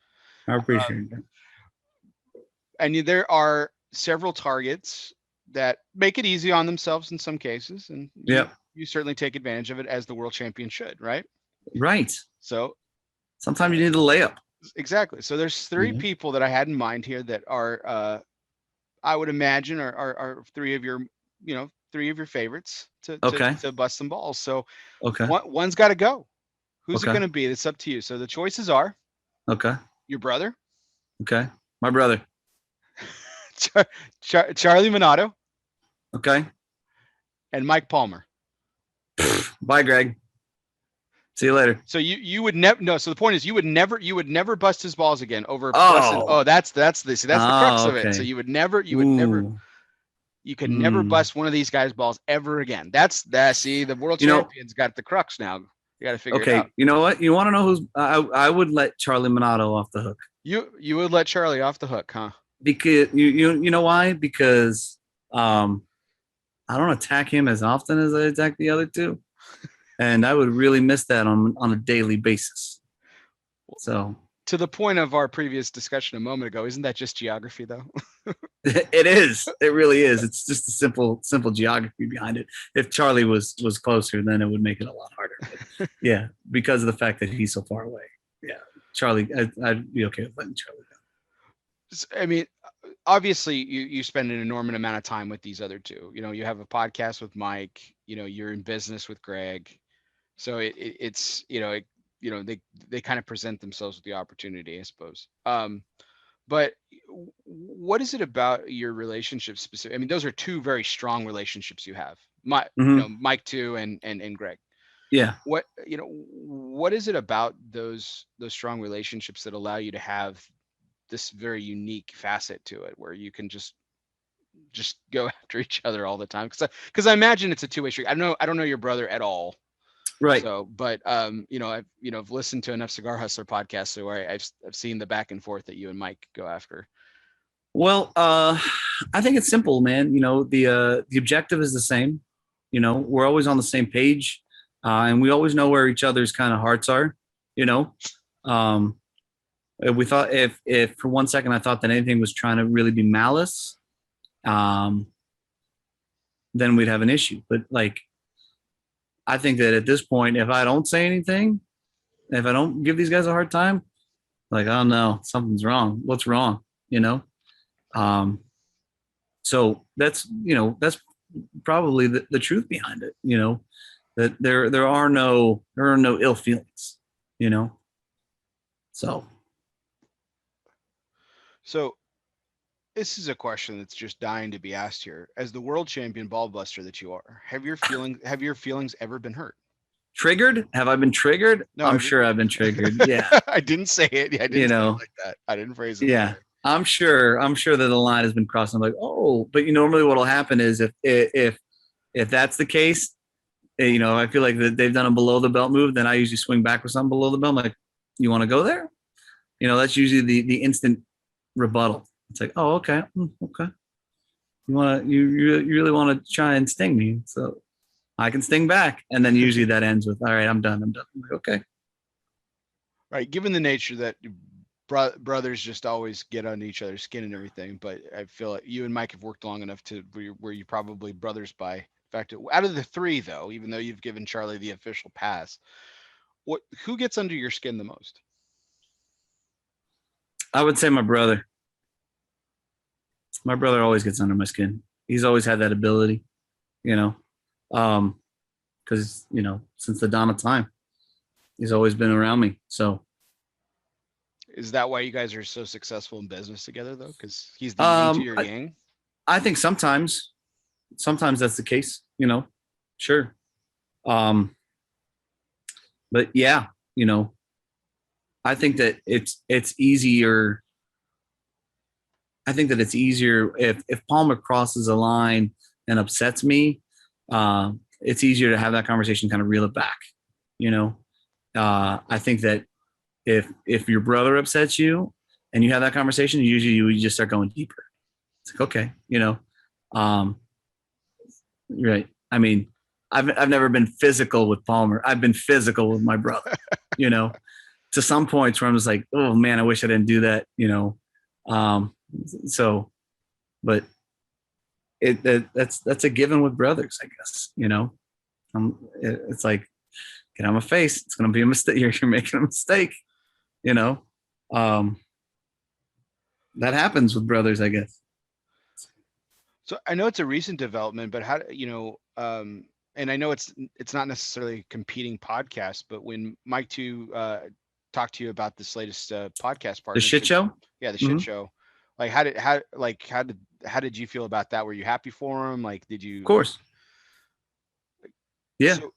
I appreciate that. And there are several targets that make it easy on themselves in some cases, and you certainly take advantage of it, as the world champion should, right? Right. So sometimes you need a layup. Exactly. So there's three people that I had in mind here that are, I would imagine, are three of your favorites to bust some balls. So one's got to go. Who's it going to be? It's up to you. So the choices are your brother. Okay. My brother. Charlie Minato. Okay. And Mike Palmer. Bye, Greg. See you later. So you would never So the point is you would never bust his balls again over. That's the crux of it. So you could never bust one of these guys' balls ever again. The world champion's got the crux now. You got to figure it Okay, out. you know what? You want to know who's? I would let Charlie Minato off the hook. You would let Charlie off the hook, huh? Because you know why? Because I don't attack him as often as I attack the other two, and I would really miss that on a daily basis. So to the point of our previous discussion a moment ago, isn't that just geography though? it is. It really is. It's just a simple geography behind it. If Charlie was closer, then it would make it a lot harder. But yeah, because of the fact that he's so far away. Yeah, Charlie, I'd be okay with letting Charlie go. I mean, obviously you spend an enormous amount of time with these other two. You know, you have a podcast with Mike, you know, you're in business with Greg. So it's, they kind of present themselves with the opportunity, I suppose. But what is it about your relationship specific? I mean, those are two very strong relationships you have. Mike too, and Greg. Yeah. What is it about those strong relationships that allow you to have this very unique facet to it, where you can just go after each other all the time? Because I imagine it's a two-way street. I don't know your brother at all. Right. So, but I've listened to enough Cigar Hustler podcasts, so I've seen the back and forth that you and Mike go after. Well, I think it's simple, man. You know, the objective is the same. You know, we're always on the same page, and we always know where each other's kind of hearts are. You know, we thought if for one second I thought that anything was trying to really be malice, then we'd have an issue. But like, I think that at this point, if I don't say anything, if I don't give these guys a hard time, like, oh no, something's wrong. What's wrong? You know? So that's probably the truth behind it, you know, that there are no ill feelings, you know? So this is a question that's just dying to be asked here. As the world champion ball buster that you are, have your feelings ever been hurt? Triggered? Have I been triggered? No, I'm sure I've been triggered. Yeah. I didn't say it. I didn't say it like that. I didn't phrase it. Yeah. I'm sure that the line has been crossed. I'm like, oh, but normally what'll happen is if that's the case, you know, I feel like that they've done a below the belt move, then I usually swing back with something below the belt. I'm like, you want to go there? You know, that's usually the instant rebuttal. It's like, oh, okay. Okay. You really want to try and sting me. So I can sting back. And then usually that ends with, all right, I'm done. I'm like, okay. Right. Given the nature that brothers just always get on each other's skin and everything, but I feel like you and Mike have worked long enough to where you probably brothers by. In fact, out of the three, though, even though you've given Charlie the official pass, who gets under your skin the most? I would say my brother. My brother always gets under my skin. He's always had that ability, you know, because, you know, since the dawn of time, he's always been around me. So. Is that why you guys are so successful in business together, though? Because he's the yin to your yang? I think sometimes that's the case, you know, sure. But yeah, you know, I think that it's easier. I think that it's easier if Palmer crosses a line and upsets me. It's easier to have that conversation, kind of reel it back. You know, I think that if your brother upsets you and you have that conversation, usually you just start going deeper. It's like, okay, you know, right. I mean, I've never been physical with Palmer. I've been physical with my brother, you know, to some points where I'm just like, oh man, I wish I didn't do that, you know? So, but that's a given with brothers, I guess, you know. It's like, get out of my face. It's going to be a mistake. You're making a mistake, you know. That happens with brothers, I guess. So I know it's a recent development, but how, you know, and I know it's not necessarily a competing podcast, but when Mike too talked to you about this latest podcast partnership, the shit show, yeah, the shit show. Like, how did you feel about that? Were you happy for him? Like, did you? Of course. Yeah. So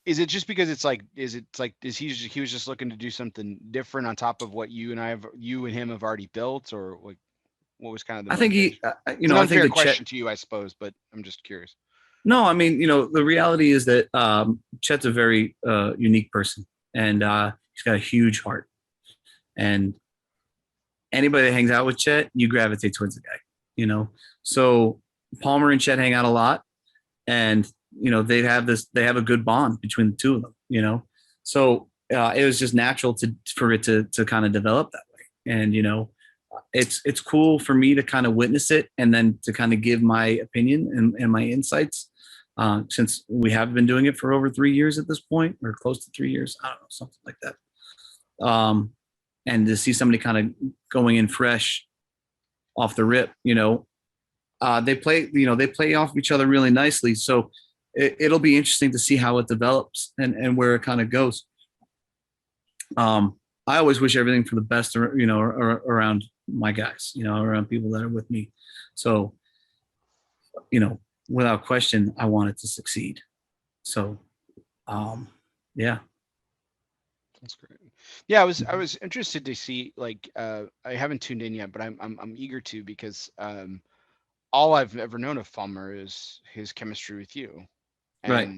is it just because it's like, he was just looking to do something different on top of what you and him have already built, or like, what was kind of the? I think he, you know, I think unfair question to you, I suppose, but I'm just curious. No, I mean, the reality is that Chet's a very unique person, and he's got a huge heart. And anybody that hangs out with Chet, you gravitate towards the guy, So Palmer and Chet hang out a lot, and they have a good bond between the two of them, So it was just natural for it to kind of develop that way. And it's cool for me to kind of witness it and then to kind of give my opinion and my insights. Since we have been doing it for over 3 years at this point, or close to 3 years, I don't know, something like that. And to see somebody kind of going in fresh off the rip, they play off each other really nicely. So it'll be interesting to see how it develops and where it kind of goes. I always wish everything for the best, around my guys, around people that are with me. So, without question, I want it to succeed. So, yeah. That's great. Yeah, I was interested to see, like, I haven't tuned in yet, but I'm eager to, because all I've ever known of Fumar is his chemistry with you. And right.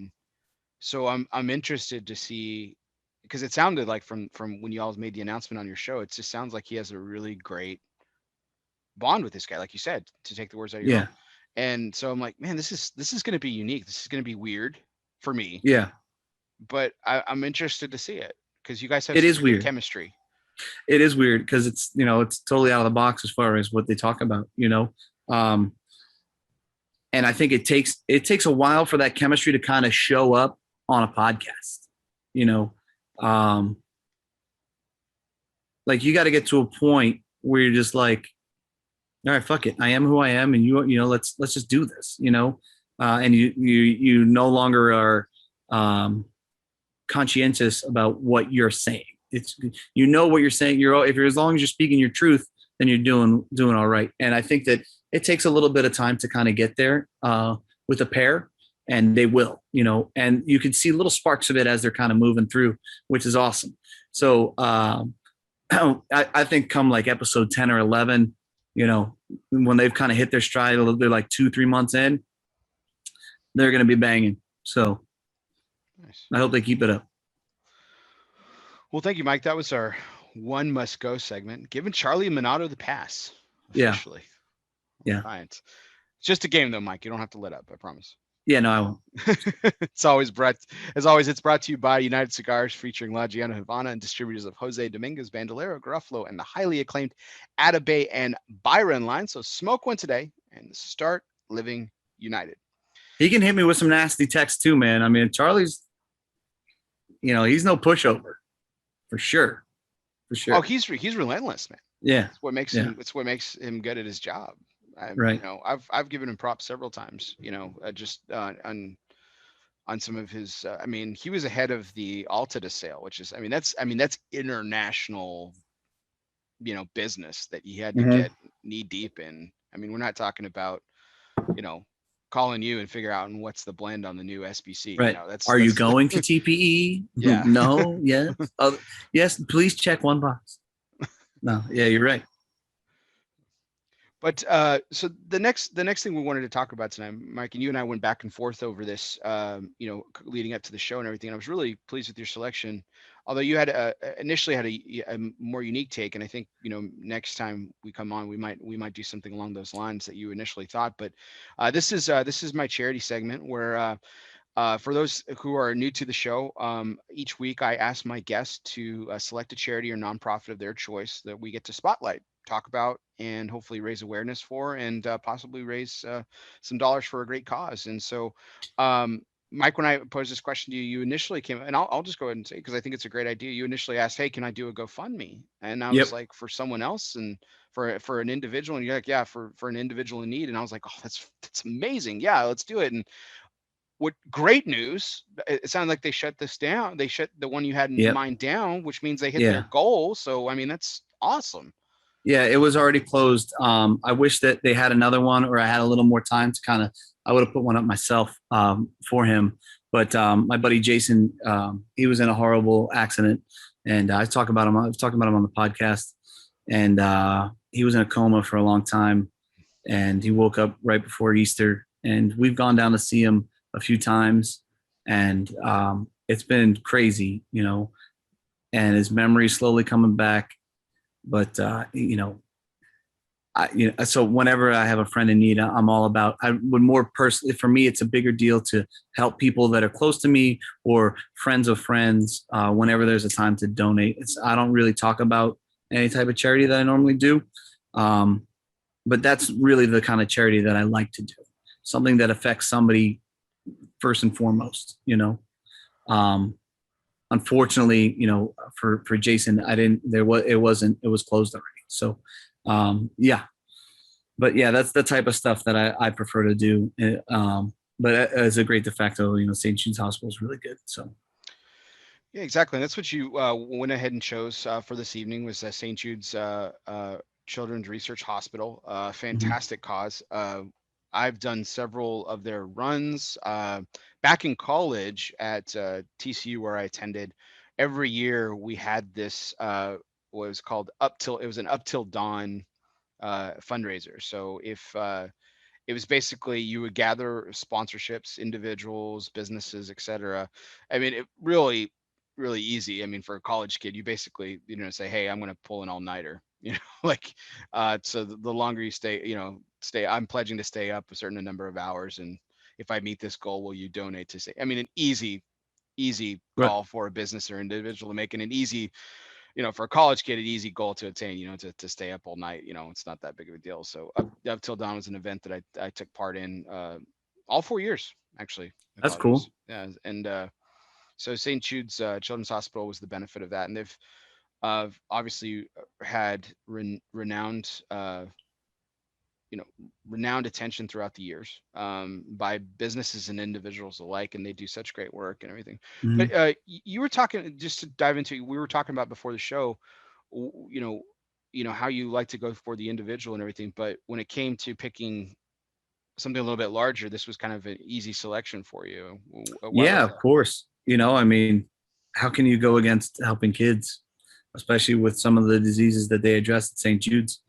So I'm interested to see, because it sounded like from when you all made the announcement on your show, it just sounds like he has a really great bond with this guy, like you said, to take the words out of your mouth. And so I'm like, man, this is going to be unique. This is going to be weird for me. Yeah. But I'm interested to see it, because you guys have weird chemistry. It is weird because it's totally out of the box as far as what they talk about, and I think it takes a while for that chemistry to kind of show up on a podcast, like you got to get to a point where you're just like, all right, fuck it, I am who I am, and let's just do this, and you no longer are conscientious about what you're saying. It's what you're saying. As long as you're speaking your truth, then you're doing all right. And I think that it takes a little bit of time to kind of get there with a pair, and they will, and you can see little sparks of it as they're kind of moving through, which is awesome. So I think come like episode 10 or 11, when they've kind of hit their stride, they're like 2-3 months in, they're going to be banging. So nice. I hope they keep it up. Well, thank you, Mike. That was our one must go segment, giving Charlie Minato the pass officially. Yeah. Fine. It's just a game though, Mike. You don't have to let up, I promise. Yeah, no, I won't. It's always brought to you by United Cigars, featuring La Giana Havana and distributors of Jose Dominguez, Bandolero, Garofalo, and the highly acclaimed Atabey and Byron line. So smoke one today and start living united. He can hit me with some nasty text too, man. I mean, Charlie's, he's no pushover, for sure. Oh, he's relentless, man. Yeah, it's what makes him. It's what makes him good at his job. Right. I've given him props several times. Just on some of his. I mean, he was ahead of the Alta sale, which is. That's international. Business that he had to get knee deep in. I mean, we're not talking about, calling you and figure out what's the blend on the new SBC. Right. Are you going to TPE? Yeah. No. Yes. Yes. Please check one box. No. Yeah, you're right. But so the next thing we wanted to talk about tonight, Mike, and you and I went back and forth over this, leading up to the show and everything. And I was really pleased with your selection, although you had initially had a more unique take. And I think next time we come on, we might do something along those lines that you initially thought. But this is my charity segment where. For those who are new to the show, each week I ask my guests to select a charity or nonprofit of their choice that we get to spotlight, talk about, and hopefully raise awareness for, and possibly raise some dollars for a great cause. And so, Mike, when I posed this question to you, you initially came, and I'll just go ahead and say, because I think it's a great idea. You initially asked, "Hey, can I do a GoFundMe?" And I was like, for someone else and for an individual, and you're like, "Yeah, for an individual in need." And I was like, "Oh, that's amazing. Yeah, let's do it." And what great news. It sounded like they shut this down. They shut the one you had in mind down, which means they hit their goal. So, I mean, that's awesome. Yeah, it was already closed. I wish that they had another one, or I had a little more time to I would have put one up myself for him. But my buddy Jason, he was in a horrible accident, and I was talking about him on the podcast, and he was in a coma for a long time, and he woke up right before Easter, and we've gone down to see him a few times, and it's been crazy, and his memory's slowly coming back. But so whenever I have a friend in need, I'm all about. I would more personally, for me, it's a bigger deal to help people that are close to me or friends of friends. Whenever there's a time to donate, I don't really talk about any type of charity that I normally do, but that's really the kind of charity that I like to do. Something that affects somebody first and foremost. Unfortunately, for Jason, it was closed already. So, yeah, but yeah, that's the type of stuff that I prefer to do. But as a great de facto, St. Jude's Hospital is really good. So. Yeah, exactly. And that's what you went ahead and chose for this evening was St. Jude's Children's Research Hospital. Fantastic cause. I've done several of their runs back in college at TCU where I attended. Every year we had this what was called it was an Up Till Dawn fundraiser. So if it was basically you would gather sponsorships, individuals, businesses, etc. I mean, it really, really easy. I mean, for a college kid, you basically, say, hey, I'm going to pull an all-nighter, like, so the longer you stay, I'm pledging to stay up a certain number of hours. And if I meet this goal, will you donate to say, I mean, an easy Right. call for a business or individual to make it an easy, for a college kid, an easy goal to attain, to stay up all night, it's not that big of a deal. So up till dawn was an event that I took part in all 4 years, actually. That's cool. Yeah. And so St. Jude's Children's Hospital was the benefit of that. And they've obviously had renowned, renowned attention throughout the years by businesses and individuals alike, and they do such great work and everything. Mm-hmm. But you were talking, just to dive into, we were talking about before the show, how you like to go for the individual and everything. But when it came to picking something a little bit larger, this was kind of an easy selection for you. Yeah, of course. I mean, how can you go against helping kids, especially with some of the diseases that they address at St. Jude's?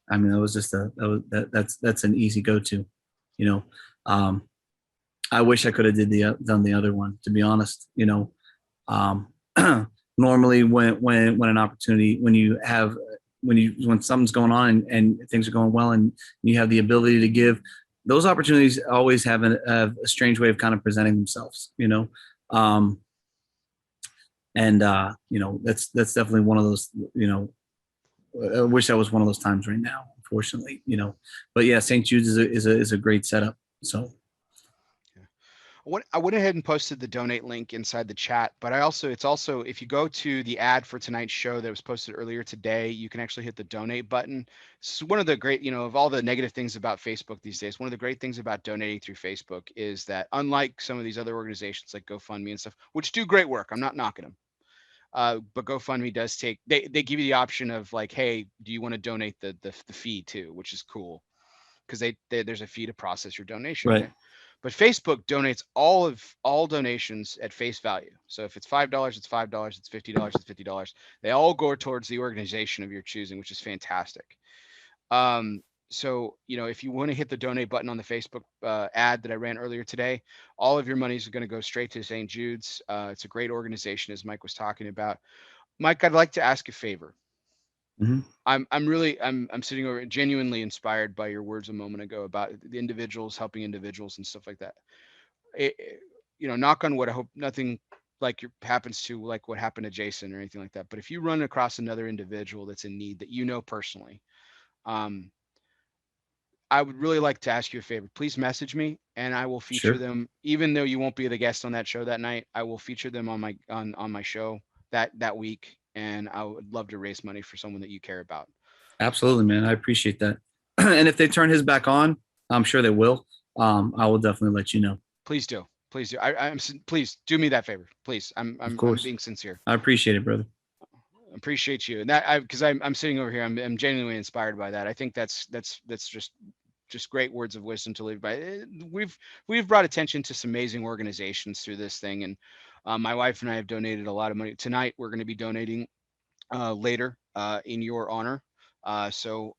I mean, that's an easy go-to. I wish I could have done the other one, to be honest. Normally when an opportunity, when something's going on and things are going well and you have the ability to give, those opportunities always have a strange way of kind of presenting themselves. That's definitely one of those. I wish that was one of those times right now, unfortunately. But yeah, St. Jude's is a great setup. So. I went ahead and posted the donate link inside the chat, but it's also, if you go to the ad for tonight's show that was posted earlier today, you can actually hit the donate button. It's one of the great, of all the negative things about Facebook these days, one of the great things about donating through Facebook is that unlike some of these other organizations like GoFundMe and stuff, which do great work, I'm not knocking them. But GoFundMe does they give you the option of like, hey, do you want to donate the fee too, which is cool because there's a fee to process your donation. Right. Okay? But Facebook donates all donations at face value. So if it's $5, it's $5. It's $50, it's $50. They all go towards the organization of your choosing, which is fantastic. So, if you want to hit the donate button on the Facebook ad that I ran earlier today, all of your monies are going to go straight to St. Jude's. It's a great organization, as Mike was talking about. Mike, I'd like to ask a favor. Mm-hmm. I'm sitting over genuinely inspired by your words a moment ago about the individuals helping individuals and stuff like that. Knock on wood, I hope nothing like happens to like what happened to Jason or anything like that. But if you run across another individual that's in need that personally, I would really like to ask you a favor. Please message me and I will feature them. Even though you won't be the guest on that show that night, I will feature them on my show that week. And I would love to raise money for someone that you care about. Absolutely, man. I appreciate that. And if they turn his back on, I'm sure they will. I will definitely let you know. Please do. Please do. Please do me that favor. Please. I'm being sincere. I appreciate it, brother. Appreciate you. And that because I'm sitting over here. I'm genuinely inspired by that. I think that's just great words of wisdom to live by. We've brought attention to some amazing organizations through this thing, and my wife and I have donated a lot of money. Tonight we're going to be donating later in your honor. So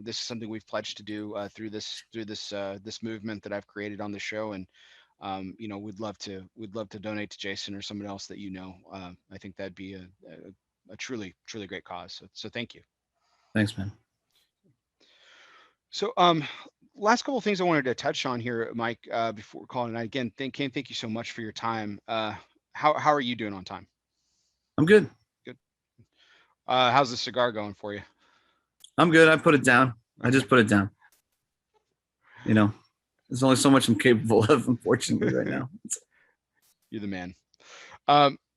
this is something we've pledged to do through this movement that I've created on the show, and we'd love to donate to Jason or someone else that I think that'd be a truly truly great cause. So thank you. Thanks, man. So last couple of things I wanted to touch on here, Mike, before calling it. Again, thank you so much for your time. How are you doing on time? I'm good. Good. How's the cigar going for you? I'm good. I put it down. I just put it down. There's only so much I'm capable of, unfortunately, right now. You're the man.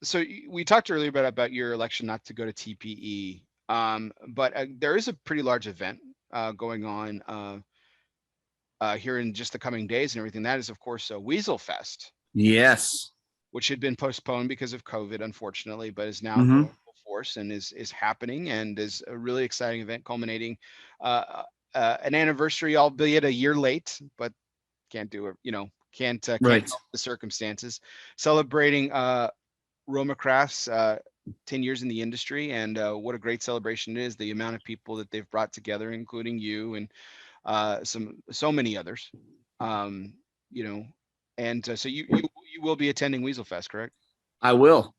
So we talked earlier about your election not to go to TPE, but there is a pretty large event going on here in just the coming days and everything. That is, of course, Weasel Fest. Yes. Which had been postponed because of COVID, unfortunately, but is now Mhm. going full force and is happening, and is a really exciting event culminating an anniversary, albeit a year late, but can't do it, can't Right. help the circumstances. Celebrating Roma Craft's 10 years in the industry, and what a great celebration it is. The amount of people that they've brought together, including you and so many others, and so you will be attending Weasel Fest, correct? I will.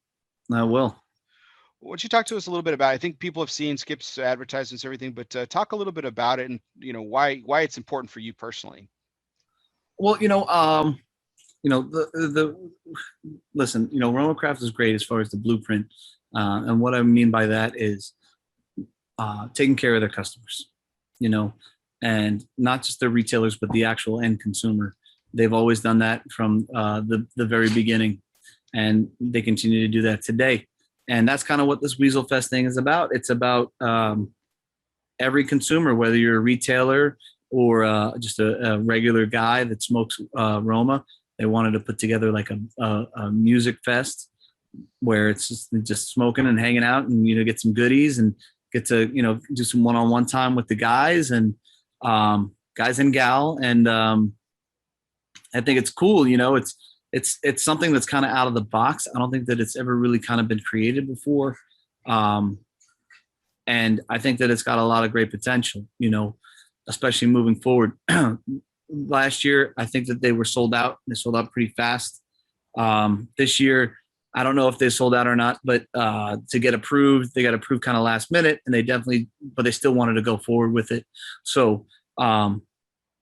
Why don't you talk to us a little bit about it? I think people have seen Skip's advertisements, and everything, but talk a little bit about it, and why it's important for you personally. Well, listen, Roma Craft is great as far as the blueprint. And what I mean by that is taking care of their customers, and not just their retailers, but the actual end consumer. They've always done that from the very beginning, and they continue to do that today. And that's kind of what this Weasel Fest thing is about. It's about every consumer, whether you're a retailer or just a regular guy that smokes Roma. They wanted to put together like a music fest where it's just smoking and hanging out, and get some goodies and get to do some one-on-one time with the guys and guys and gal. And I think it's cool. It's something that's kind of out of the box. I don't think that it's ever really kind of been created before. And I think that it's got a lot of great potential, especially moving forward. Last year, I think that they were sold out. They sold out pretty fast. This year, I don't know if they sold out or not, but to get approved, they got approved kind of last minute, and but they still wanted to go forward with it. So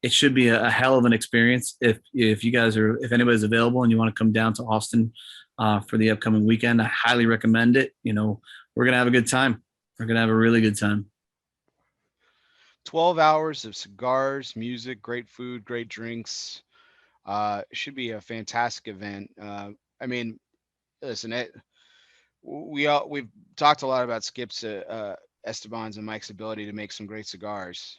it should be a hell of an experience. If if anybody's available and you want to come down to Austin for the upcoming weekend, I highly recommend it. We're going to have a good time. We're going to have a really good time. 12 hours of cigars, music, great food, great drinks. Should be a fantastic event. I mean, listen, we've talked a lot about Skip's, Esteban's, and Mike's ability to make some great cigars.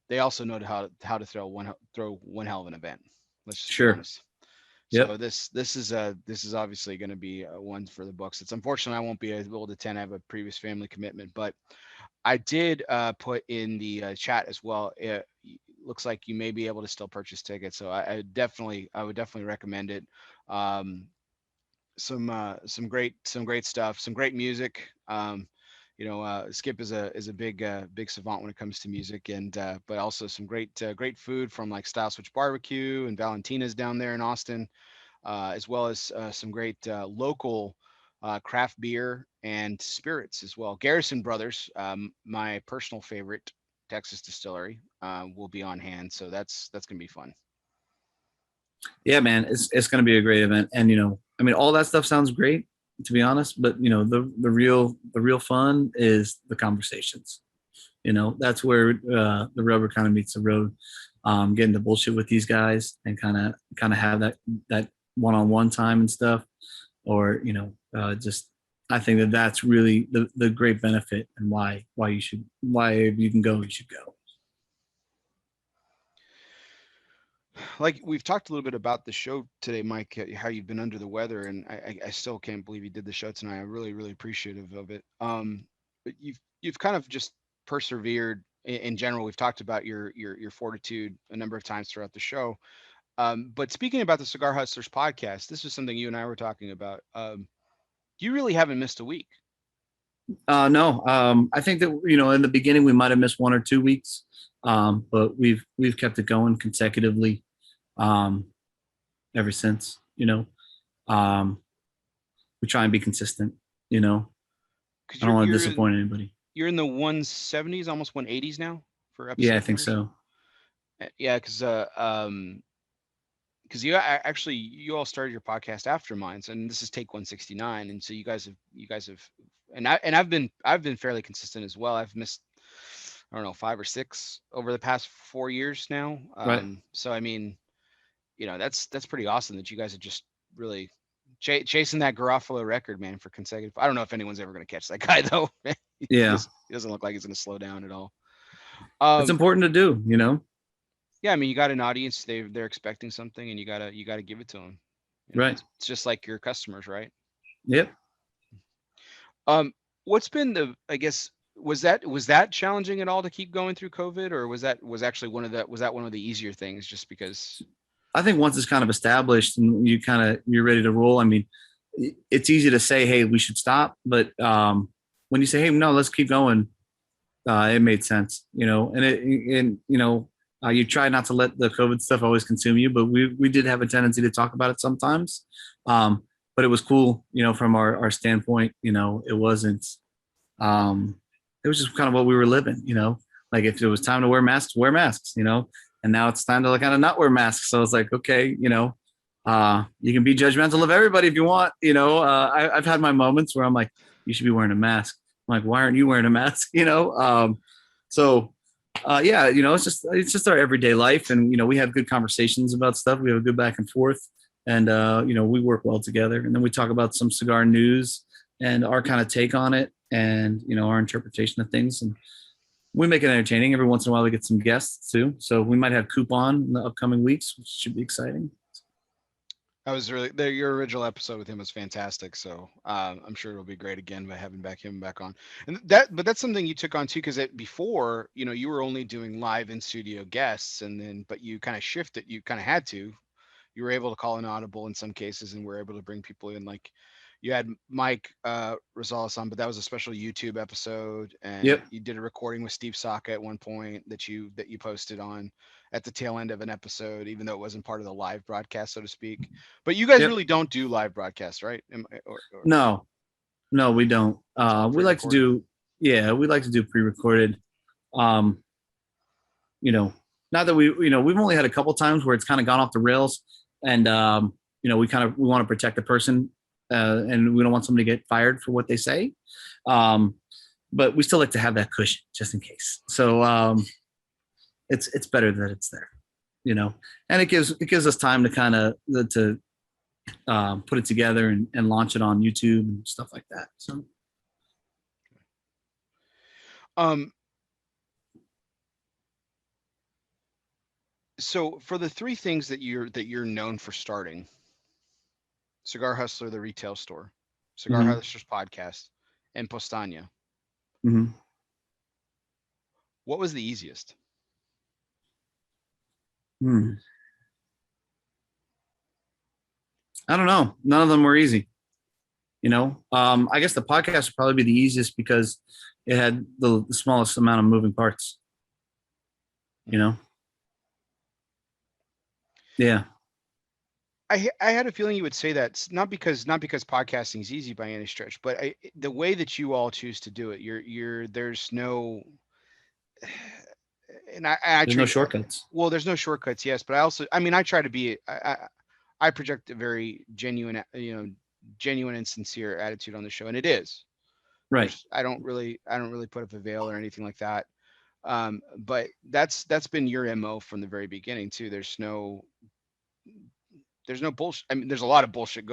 They also know how to throw one hell of an event. Let's just be honest. Yep. So this is obviously going to be one for the books. It's unfortunate I won't be able to attend. I have a previous family commitment, but I did put in the chat as well. It looks like you may be able to still purchase tickets, so I would definitely recommend it. Some great stuff, some great music. Skip is a big savant when it comes to music, and but also some great food from like Style Switch Barbecue and Valentina's down there in Austin, as well as some great local craft beer and spirits as well. Garrison Brothers, my personal favorite Texas distillery, will be on hand, so that's gonna be fun. Yeah, man, it's gonna be a great event, and all that stuff sounds great, to be honest, but the real fun is the conversations. That's where the rubber kind of meets the road. Getting to bullshit with these guys and kind of have that one-on-one time and stuff, or just I think that that's really the great benefit, and why you can go, you should go. Like we've talked a little bit about the show today, Mike, how you've been under the weather, and I still can't believe you did the show tonight. I'm really, really appreciative of it. But you've kind of just persevered in general. We've talked about your fortitude a number of times throughout the show. But speaking about the Cigar Hustlers podcast, this is something you and I were talking about. You really haven't missed a week. No. I think that, in the beginning we might have missed 1 or 2 weeks. But we've kept it going consecutively, ever since, we try and be consistent, Because I don't want to disappoint anybody. you're in the 170s, almost 180s now for episode Yeah, I think numbers. so. Yeah, because actually you all started your podcast after mine, and this is take 169, and so you guys have, and I've been fairly consistent as well. I've missed, I don't know, 5 or 6 over the past 4 years now. Right. So I mean, that's pretty awesome that you guys are just really chasing that Garofalo record, man, for consecutive. I don't know if anyone's ever going to catch that guy though. Yeah. He doesn't look like he's going to slow down at all. It's Um, important to do, yeah, I mean, you got an audience; they're expecting something, and you gotta give it to them. Right. It's just like your customers, right? Yep. Um, what's been I guess, was that challenging at all to keep going through COVID, or was that one of the easier things, just because? I think once it's kind of established and you're ready to roll. I mean, it's easy to say, hey, we should stop. But when you say, hey, no, let's keep going, it made sense, you try not to let the COVID stuff always consume you, but we did have a tendency to talk about it sometimes. But it was cool, from our standpoint. It wasn't, it was just kind of what we were living, like if it was time to wear masks, and now it's time to kind of not wear masks. So it's like, okay, you can be judgmental of everybody if you want. I've had my moments where I'm like, you should be wearing a mask. I'm like, why aren't you wearing a mask? So yeah, it's just our everyday life, and we have good conversations about stuff. We have a good back and forth, and we work well together. And then we talk about some cigar news and our kind of take on it, and our interpretation of things, and we make it entertaining. Every once in a while we get some guests too, so we might have Coupon in the upcoming weeks, which should be exciting. I was really your original episode with him was fantastic, so I'm sure it'll be great again by having him back on. But that's something you took on too, because before, you were only doing live in studio guests, but you kind of shifted. You kind of had to. You were able to call an audible in some cases, and were able to bring people in. Like you had Mike Rosales on, but that was a special YouTube episode, and Yep. you did a recording with Steve Saka at one point that you posted on at the tail end of an episode, even though it wasn't part of the live broadcast, so to speak. But you guys Yep. really don't do live broadcasts, right? No, we don't. We like to do, we like to do pre-recorded. Not that we've only had a couple times where it's kind of gone off the rails, and we want to protect the person, and we don't want somebody to get fired for what they say. But we still like to have that cushion just in case. So it's better that it's there, and it gives us time to kind of put it together and launch it on YouTube and stuff like that. So for the three things that you're known for starting: Cigar Hustler, the retail store, Cigar Mhm. Hustlers podcast, and Postania, Mm-hmm. what was the easiest? I don't know. None of them were easy. I guess the podcast would probably be the easiest because it had the smallest amount of moving parts. Yeah. I had a feeling you would say that, not because podcasting is easy by any stretch, but the way that you all choose to do it, there's no, and There's no shortcuts. Well, there's no shortcuts, yes, but I try to be, I project a very genuine, genuine and sincere attitude on the show, and it is. Right. I don't really put up a veil or anything like that. But that's been your MO from the very beginning too. There's no bullshit. I mean, there's a lot of bullshitting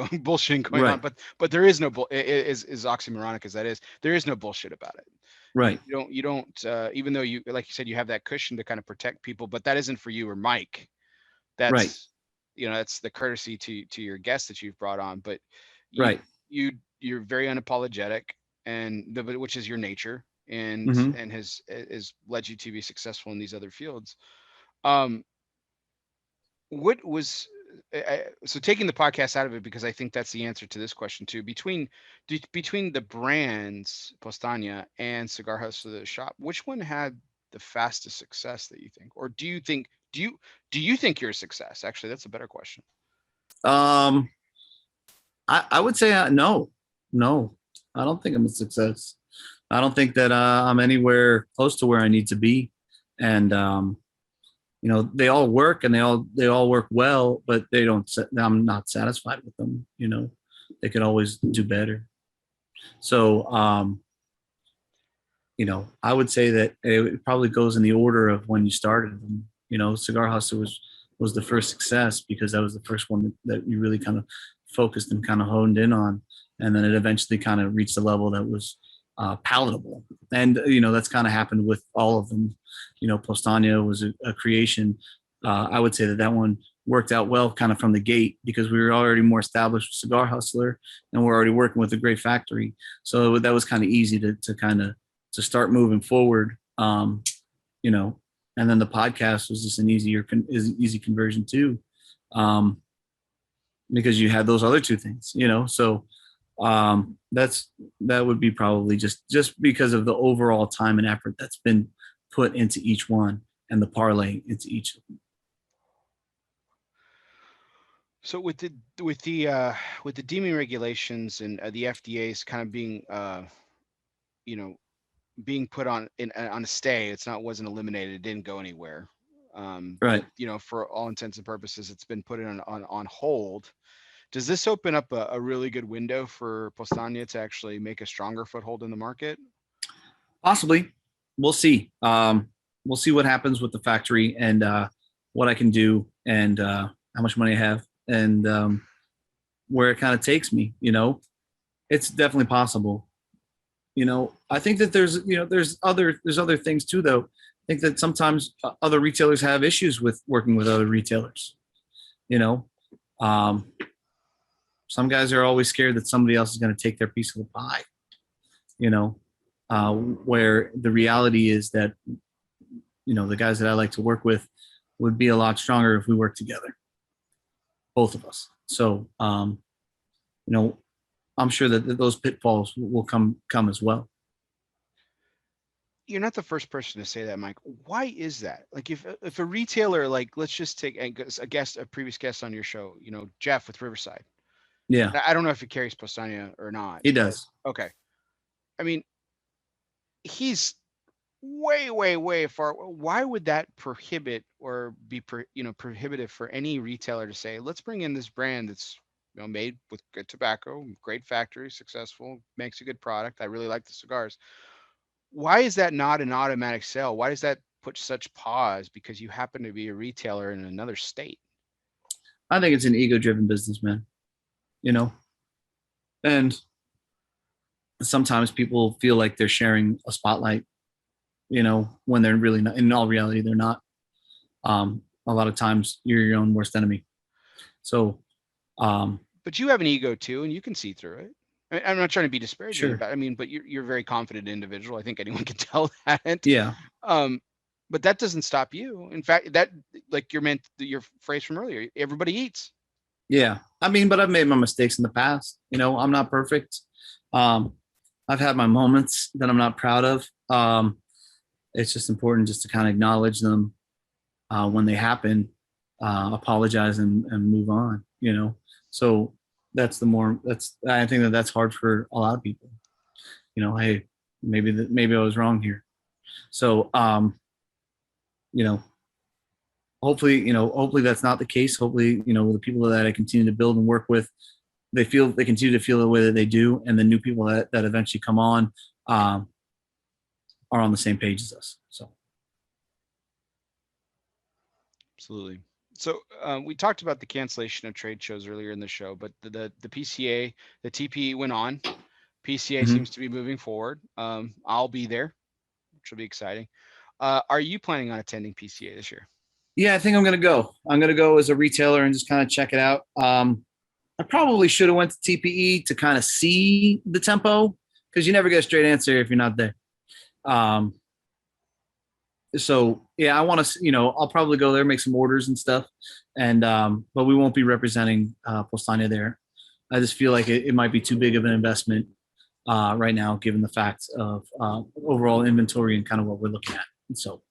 going Right. on, but there is no is oxymoronic as that is. There is no bullshit about it. Right. You don't even though you, like you said, you have that cushion to kind of protect people, but that isn't for you or Mike. That's right. That's the courtesy to your guests that you've brought on, but right. You're very unapologetic, and which is your nature, and Mhm. and has led you to be successful in these other fields. What was so taking the podcast out of it, because I think that's the answer to this question too. Between the brands Postania and Cigar Hustler the shop, which one had the fastest success that you think, or do you think you're a success? Actually, that's a better question. I would say no. I don't think I'm a success. I don't think that I'm anywhere close to where I need to be, and they all work and they all work well, but I'm not satisfied with them. They could always do better. So, I would say that it probably goes in the order of when you started. Cigar Hustler was the first success because that was the first one that you really kind of focused and kind of honed in on. And then it eventually kind of reached a level that was palatable. And, that's kind of happened with all of them. Postania was a creation. I would say that one worked out well kind of from the gate because we were already more established with Cigar Hustler and we're already working with a great factory. So that was kind of easy to start moving forward. And then the podcast was just an easy conversion too. Because you had those other two things, so that would be probably just because of the overall time and effort that's been put into each one and the parlay into each of them. So with the deeming regulations and the FDA's kind of being being put on a stay, wasn't eliminated, it didn't go anywhere. Right. For all intents and purposes, it's been put on hold. Does this open up a really good window for Postania to actually make a stronger foothold in the market? Possibly. We'll see. We'll see what happens with the factory and what I can do and how much money I have and where it kind of takes me. It's definitely possible. I think that there's other things too, though. I think that sometimes other retailers have issues with working with other retailers. Some guys are always scared that somebody else is going to take their piece of the pie, where the reality is that, the guys that I like to work with would be a lot stronger if we worked together, both of us. So, I'm sure that those pitfalls will come as well. You're not the first person to say that, Mike. Why is that? Like if a retailer, like let's just take a previous guest on your show, Jeff with Riverside. Yeah. I don't know if he carries Postania or not. He does. Okay. I mean, he's way, way, way far. Why would that prohibit or be prohibitive for any retailer to say, let's bring in this brand that's made with good tobacco, great factory, successful, makes a good product. I really like the cigars. Why is that not an automatic sale? Why does that put such pause because you happen to be a retailer in another state? I think it's an ego-driven business, man. And sometimes people feel like they're sharing a spotlight, when they're really not. In all reality, they're not. A lot of times you're your own worst enemy. So, but you have an ego too, and you can see through it. I'm not trying to be disparaging sure. about it, but you're a very confident individual. I think anyone can tell that. Yeah. But that doesn't stop you. In fact, that like your phrase from earlier, everybody eats. Yeah. But I've made my mistakes in the past. I'm not perfect. I've had my moments that I'm not proud of. It's just important just to kind of acknowledge them when they happen, apologize and move on, So I think that's hard for a lot of people. Hey, maybe I was wrong here. So, hopefully that's not the case. Hopefully, the people that I continue to build and work with, they continue to feel the way that they do. And the new people that eventually come on are on the same page as us. So. Absolutely. So we talked about the cancellation of trade shows earlier in the show, but the PCA, the TPE went on. PCA seems to be moving forward. I'll be there, which will be exciting. Are you planning on attending PCA this year? Yeah, I think I'm going to go. I'm going to go as a retailer and just kind of check it out. I probably should have went to TPE to kind of see the tempo because you never get a straight answer if you're not there. So yeah, I want to, I'll probably go there, make some orders and stuff. And, but we won't be representing Powstanie there. I just feel like it might be too big of an investment right now, given the fact of overall inventory and kind of what we're looking at. And so,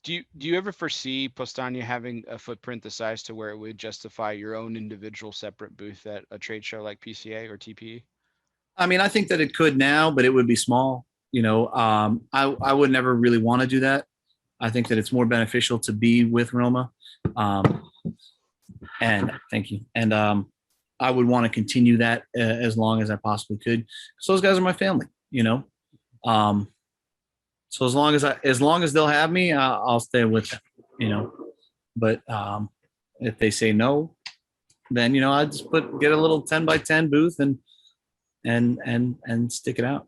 Do you ever foresee Postania having a footprint the size to where it would justify your own individual separate booth at a trade show like PCA or TPE? I mean, I think that it could now, but it would be small. I would never really want to do that. I think that it's more beneficial to be with Roma. And thank you. And I would want to continue that as long as I possibly could. So those guys are my family, So as long as they'll have me, I'll stay with them, But if they say no, then I just get a little 10 by 10 booth and stick it out,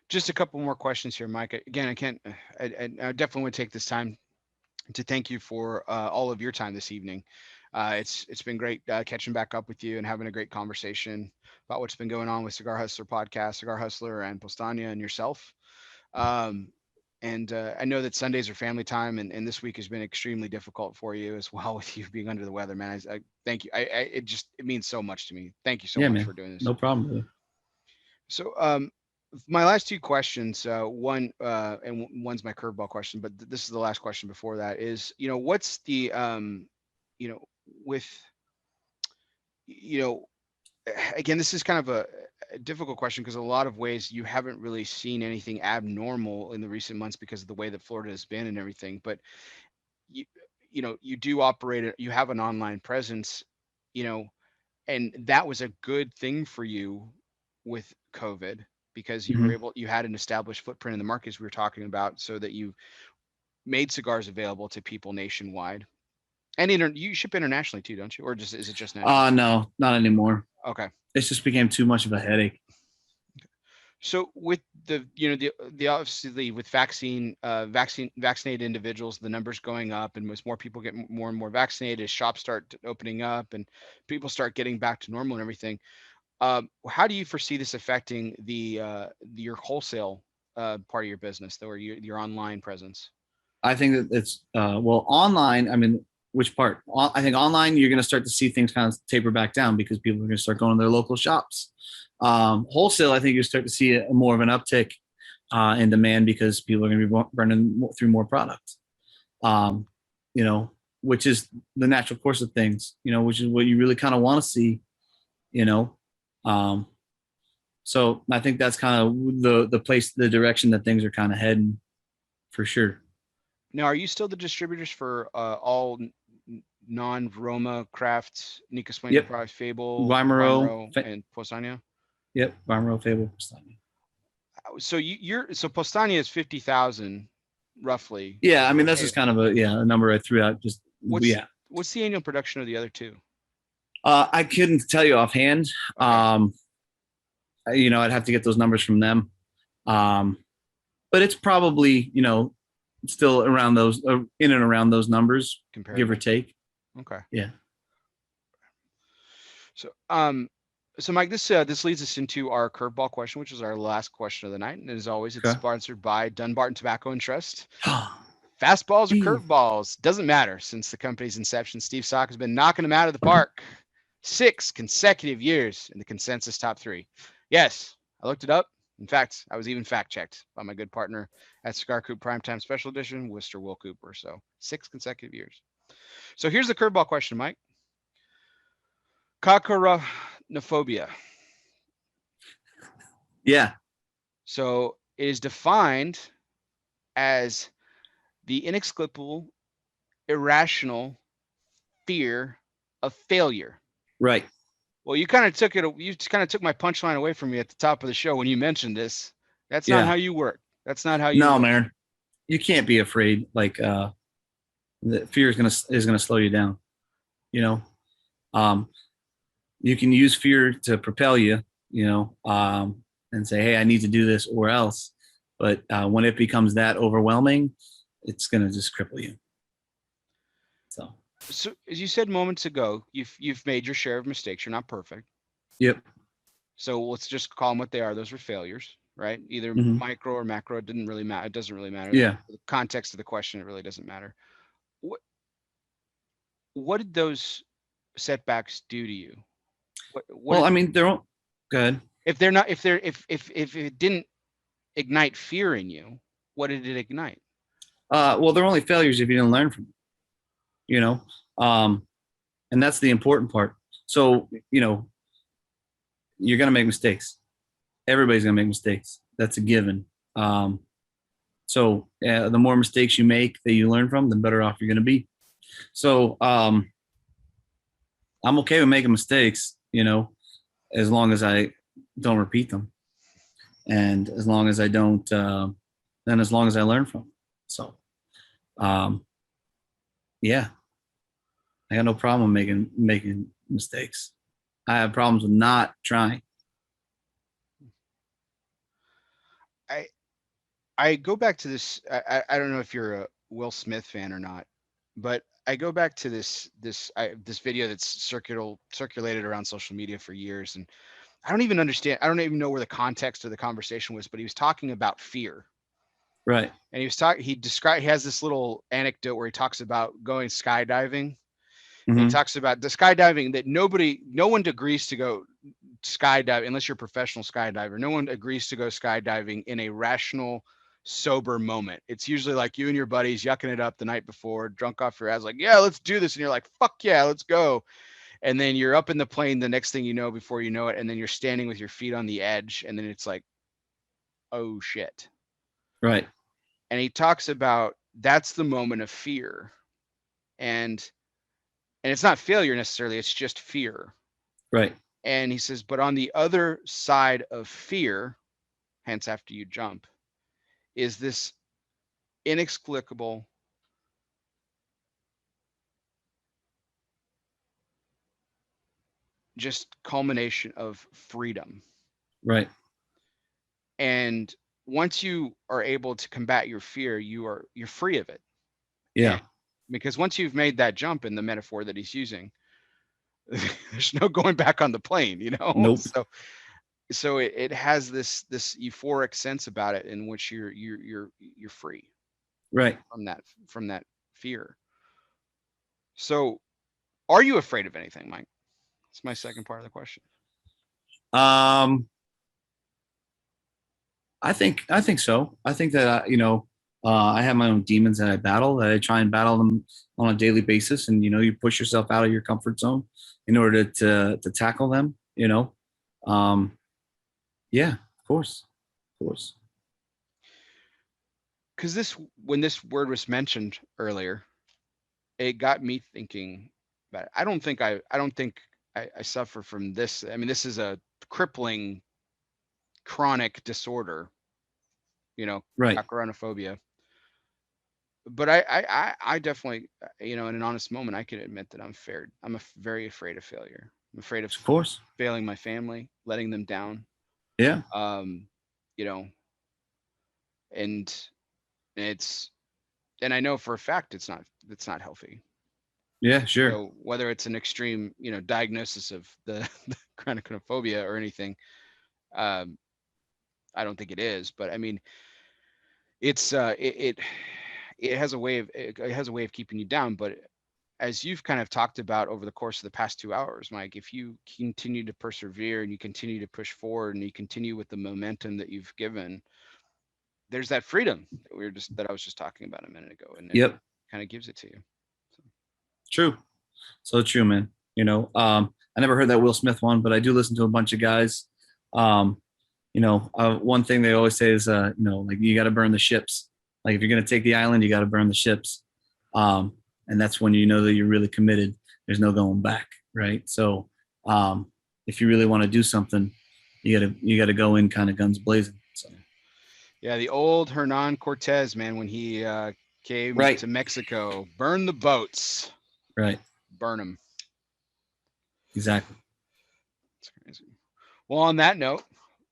Just a couple more questions here, Mike. Again, I definitely want to take this time to thank you for all of your time this evening. It's been great catching back up with you and having a great conversation about what's been going on with Cigar Hustler Podcast, Cigar Hustler, and Postania and yourself. And I know that Sundays are family time, and this week has been extremely difficult for you as well, with you being under the weather, man. I thank you. It means so much to me. Thank you so much for doing this. No problem. Really. So, my last two questions, one and one's my curveball question, but this is the last question before that is, what's the, again, this is kind of a difficult question because a lot of ways you haven't really seen anything abnormal in the recent months because of the way that Florida has been and everything. But you do operate, you have an online presence, and that was a good thing for you with COVID because you were you had an established footprint in the markets we were talking about, so that you made cigars available to people nationwide. And you ship internationally too, don't you? Or is it just national? No, not anymore. Okay. It just became too much of a headache. So with the obviously with vaccinated individuals, the numbers going up, and as more people get more and more vaccinated, as shops start opening up and people start getting back to normal and everything, how do you foresee this affecting your wholesale part of your business, or your online presence? I think that it's online. I mean, which part? I think online, you're going to start to see things kind of taper back down because people are going to start going to their local shops. Wholesale, I think you start to see more of an uptick in demand because people are going to be burning through more product. Which is the natural course of things. Which is what you really kind of want to see. So I think that's kind of the direction that things are kind of heading, for sure. Now, are you still the distributors for all non-Roma crafts, Nika Swain products, Fable, Weimaro, and Postania? Yep, Weimaro, Fable, Postania. So so Postania is 50,000 roughly. Yeah, I mean that's just kind of a number I threw out. What's the annual production of the other two? I couldn't tell you offhand. Okay. I'd have to get those numbers from them. But it's probably still around those, in and around those numbers, give or take. Okay. Yeah. So Mike, this leads us into our curveball question, which is our last question of the night, and as always, it's sponsored by Dunbarton Tobacco and Trust. Fastballs or curveballs, doesn't matter. Since the company's inception, Steve Sock has been knocking them out of the park 6 consecutive years in the consensus top 3. Yes, I looked it up. In fact, I was even fact-checked by my good partner at Cigar Coop Primetime Special Edition, Worcester Will Cooper. So 6 consecutive years. So here's the curveball question, Mike. Cochoronophobia. Yeah. So it is defined as the inexplicable, irrational fear of failure. Right. Well, you kind of took my punchline away from me at the top of the show when you mentioned this. That's not how you work. That's not how you. No, work. Man. You can't be afraid. Like the fear is gonna slow you down. You can use fear to propel you. And say, hey, I need to do this or else. But when it becomes that overwhelming, it's gonna just cripple you. So as you said moments ago, you've made your share of mistakes. You're not perfect. Yep. So let's just call them what they are. Those were failures, right? Either Mhm. micro or macro. It didn't really matter. It doesn't really matter. Yeah. The context of the question, it really doesn't matter. What what did those setbacks do to you? What Well, did, I mean, they're all good. if they're not, if they're if it didn't ignite fear in you, what did it ignite? Well, they're only failures if you didn't learn from them, you know? Um, and that's the important part. So, you're going to make mistakes. Everybody's going to make mistakes. That's a given. So the more mistakes you make that you learn from, the better off you're going to be. So I'm okay with making mistakes, as long as I don't repeat them, and as long as I don't, then as long as I learn from them. So, yeah, I got no problem making mistakes. I have problems with not trying. I go back to this. I don't know if you're a Will Smith fan or not, but I go back to this video that's circulated around social media for years, and I don't even understand. I don't even know where the context of the conversation was, but he was talking about fear, Right. and he has this little anecdote where he talks about going skydiving. And he Mm-hmm. talks about the skydiving that no one agrees to go skydive unless you're a professional skydiver. No one agrees to go skydiving in a rational, sober moment. It's usually like you and your buddies yucking it up the night before, drunk off your ass, like, yeah, let's do this. And you're like, fuck yeah, let's go. And then you're up in the plane the next thing you know, before you know it. And then you're standing with your feet on the edge. And then it's like, oh shit. Right. And he talks about that's the moment of fear. And it's not failure necessarily, it's just fear. Right. And he says, but on the other side of fear, hence after you jump, is this inexplicable, just culmination of freedom. Right. And once you are able to combat your fear, you're free of it. Yeah. And because once you've made that jump, in the metaphor that he's using, there's no going back on the plane, Nope. So it has this euphoric sense about it in which you're free Right. from that fear. So are you afraid of anything, Mike? That's my second part of the question. I think so. I think that I have my own demons that I battle. That I try and battle them on a daily basis, and you push yourself out of your comfort zone in order to tackle them. Yeah, of course. Because when this word was mentioned earlier, it got me thinking about it. I don't think I suffer from this. I mean, this is a crippling, chronic disorder, Right. acrophobia. But I definitely, in an honest moment, I can admit that I'm very afraid of failure. I'm afraid of course. failing my family, letting them down. Yeah. And and I know for a fact it's not healthy. Yeah, sure. So whether it's an extreme, diagnosis of the chronophobia or anything, I don't think it is. But I mean, it's it has a way of keeping you down. But as you've kind of talked about over the course of the past 2 hours, Mike, if you continue to persevere and you continue to push forward and you continue with the momentum that you've given, there's that freedom that I was just talking about a minute ago, and it kind of gives it to you. So. True. So true, man. I never heard that Will Smith one, but I do listen to a bunch of guys. One thing they always say is, like you got to burn the ships. Like if you're going to take the island, you got to burn the ships. And that's when you know that you're really committed. There's no going back. Right. So if you really want to do something, you got to go in kind of guns blazing. So. Yeah. The old Hernan Cortez, man, when he came to Mexico, burn the boats. Right. Burn them. Exactly. That's crazy. Well, on that note,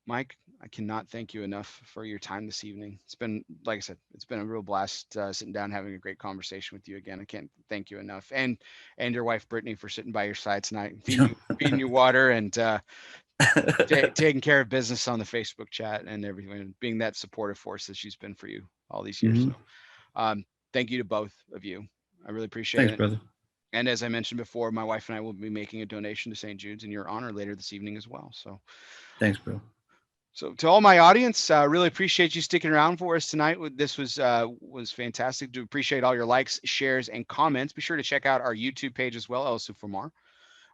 Mike, I cannot thank you enough for your time this evening. It's been, like I said, it's been a real blast sitting down, having a great conversation with you again. I can't thank you enough. And your wife, Brittany, for sitting by your side tonight, feeding you water and taking care of business on the Facebook chat and everything, being that supportive force that she's been for you all these years. Mm-hmm. So, thank you to both of you. I really appreciate Thanks, it. brother. And as I mentioned before, my wife and I will be making a donation to St. Jude's in your honor later this evening as well. So thanks, bro. So to all my audience, really appreciate you sticking around for us tonight. This was fantastic. Do appreciate all your likes, shares, and comments. Be sure to check out our YouTube page as well, ELOSOFUMAR.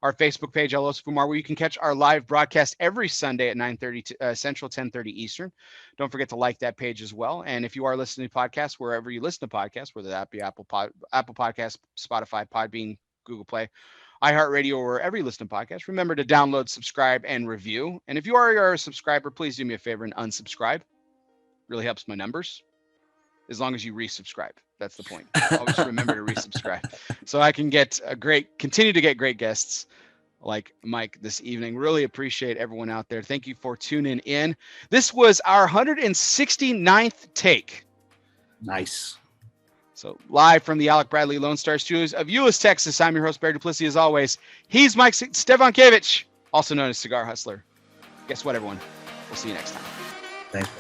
Our Facebook page, ELOSOFUMAR, where you can catch our live broadcast every Sunday at 9:30 Central, 10:30 Eastern. Don't forget to like that page as well. And if you are listening to podcasts, wherever you listen to podcasts, whether that be Apple Podcasts, Spotify, Podbean, Google Play, iHeartRadio, or wherever you listen to podcasts, remember to download, subscribe, and review. And if you are a subscriber, please do me a favor and unsubscribe. Really helps my numbers. As long as you resubscribe. That's the point. Always remember to resubscribe so I can continue to get great guests like Mike this evening. Really appreciate everyone out there. Thank you for tuning in. This was our 169th take. Nice. So live from the Alec Bradley Lone Star Studios of Euless, Texas, I'm your host, Barry Duplessis, as always. He's Mike Szczepankiewicz, also known as Cigar Hustler. Guess what, everyone? We'll see you next time. Thanks.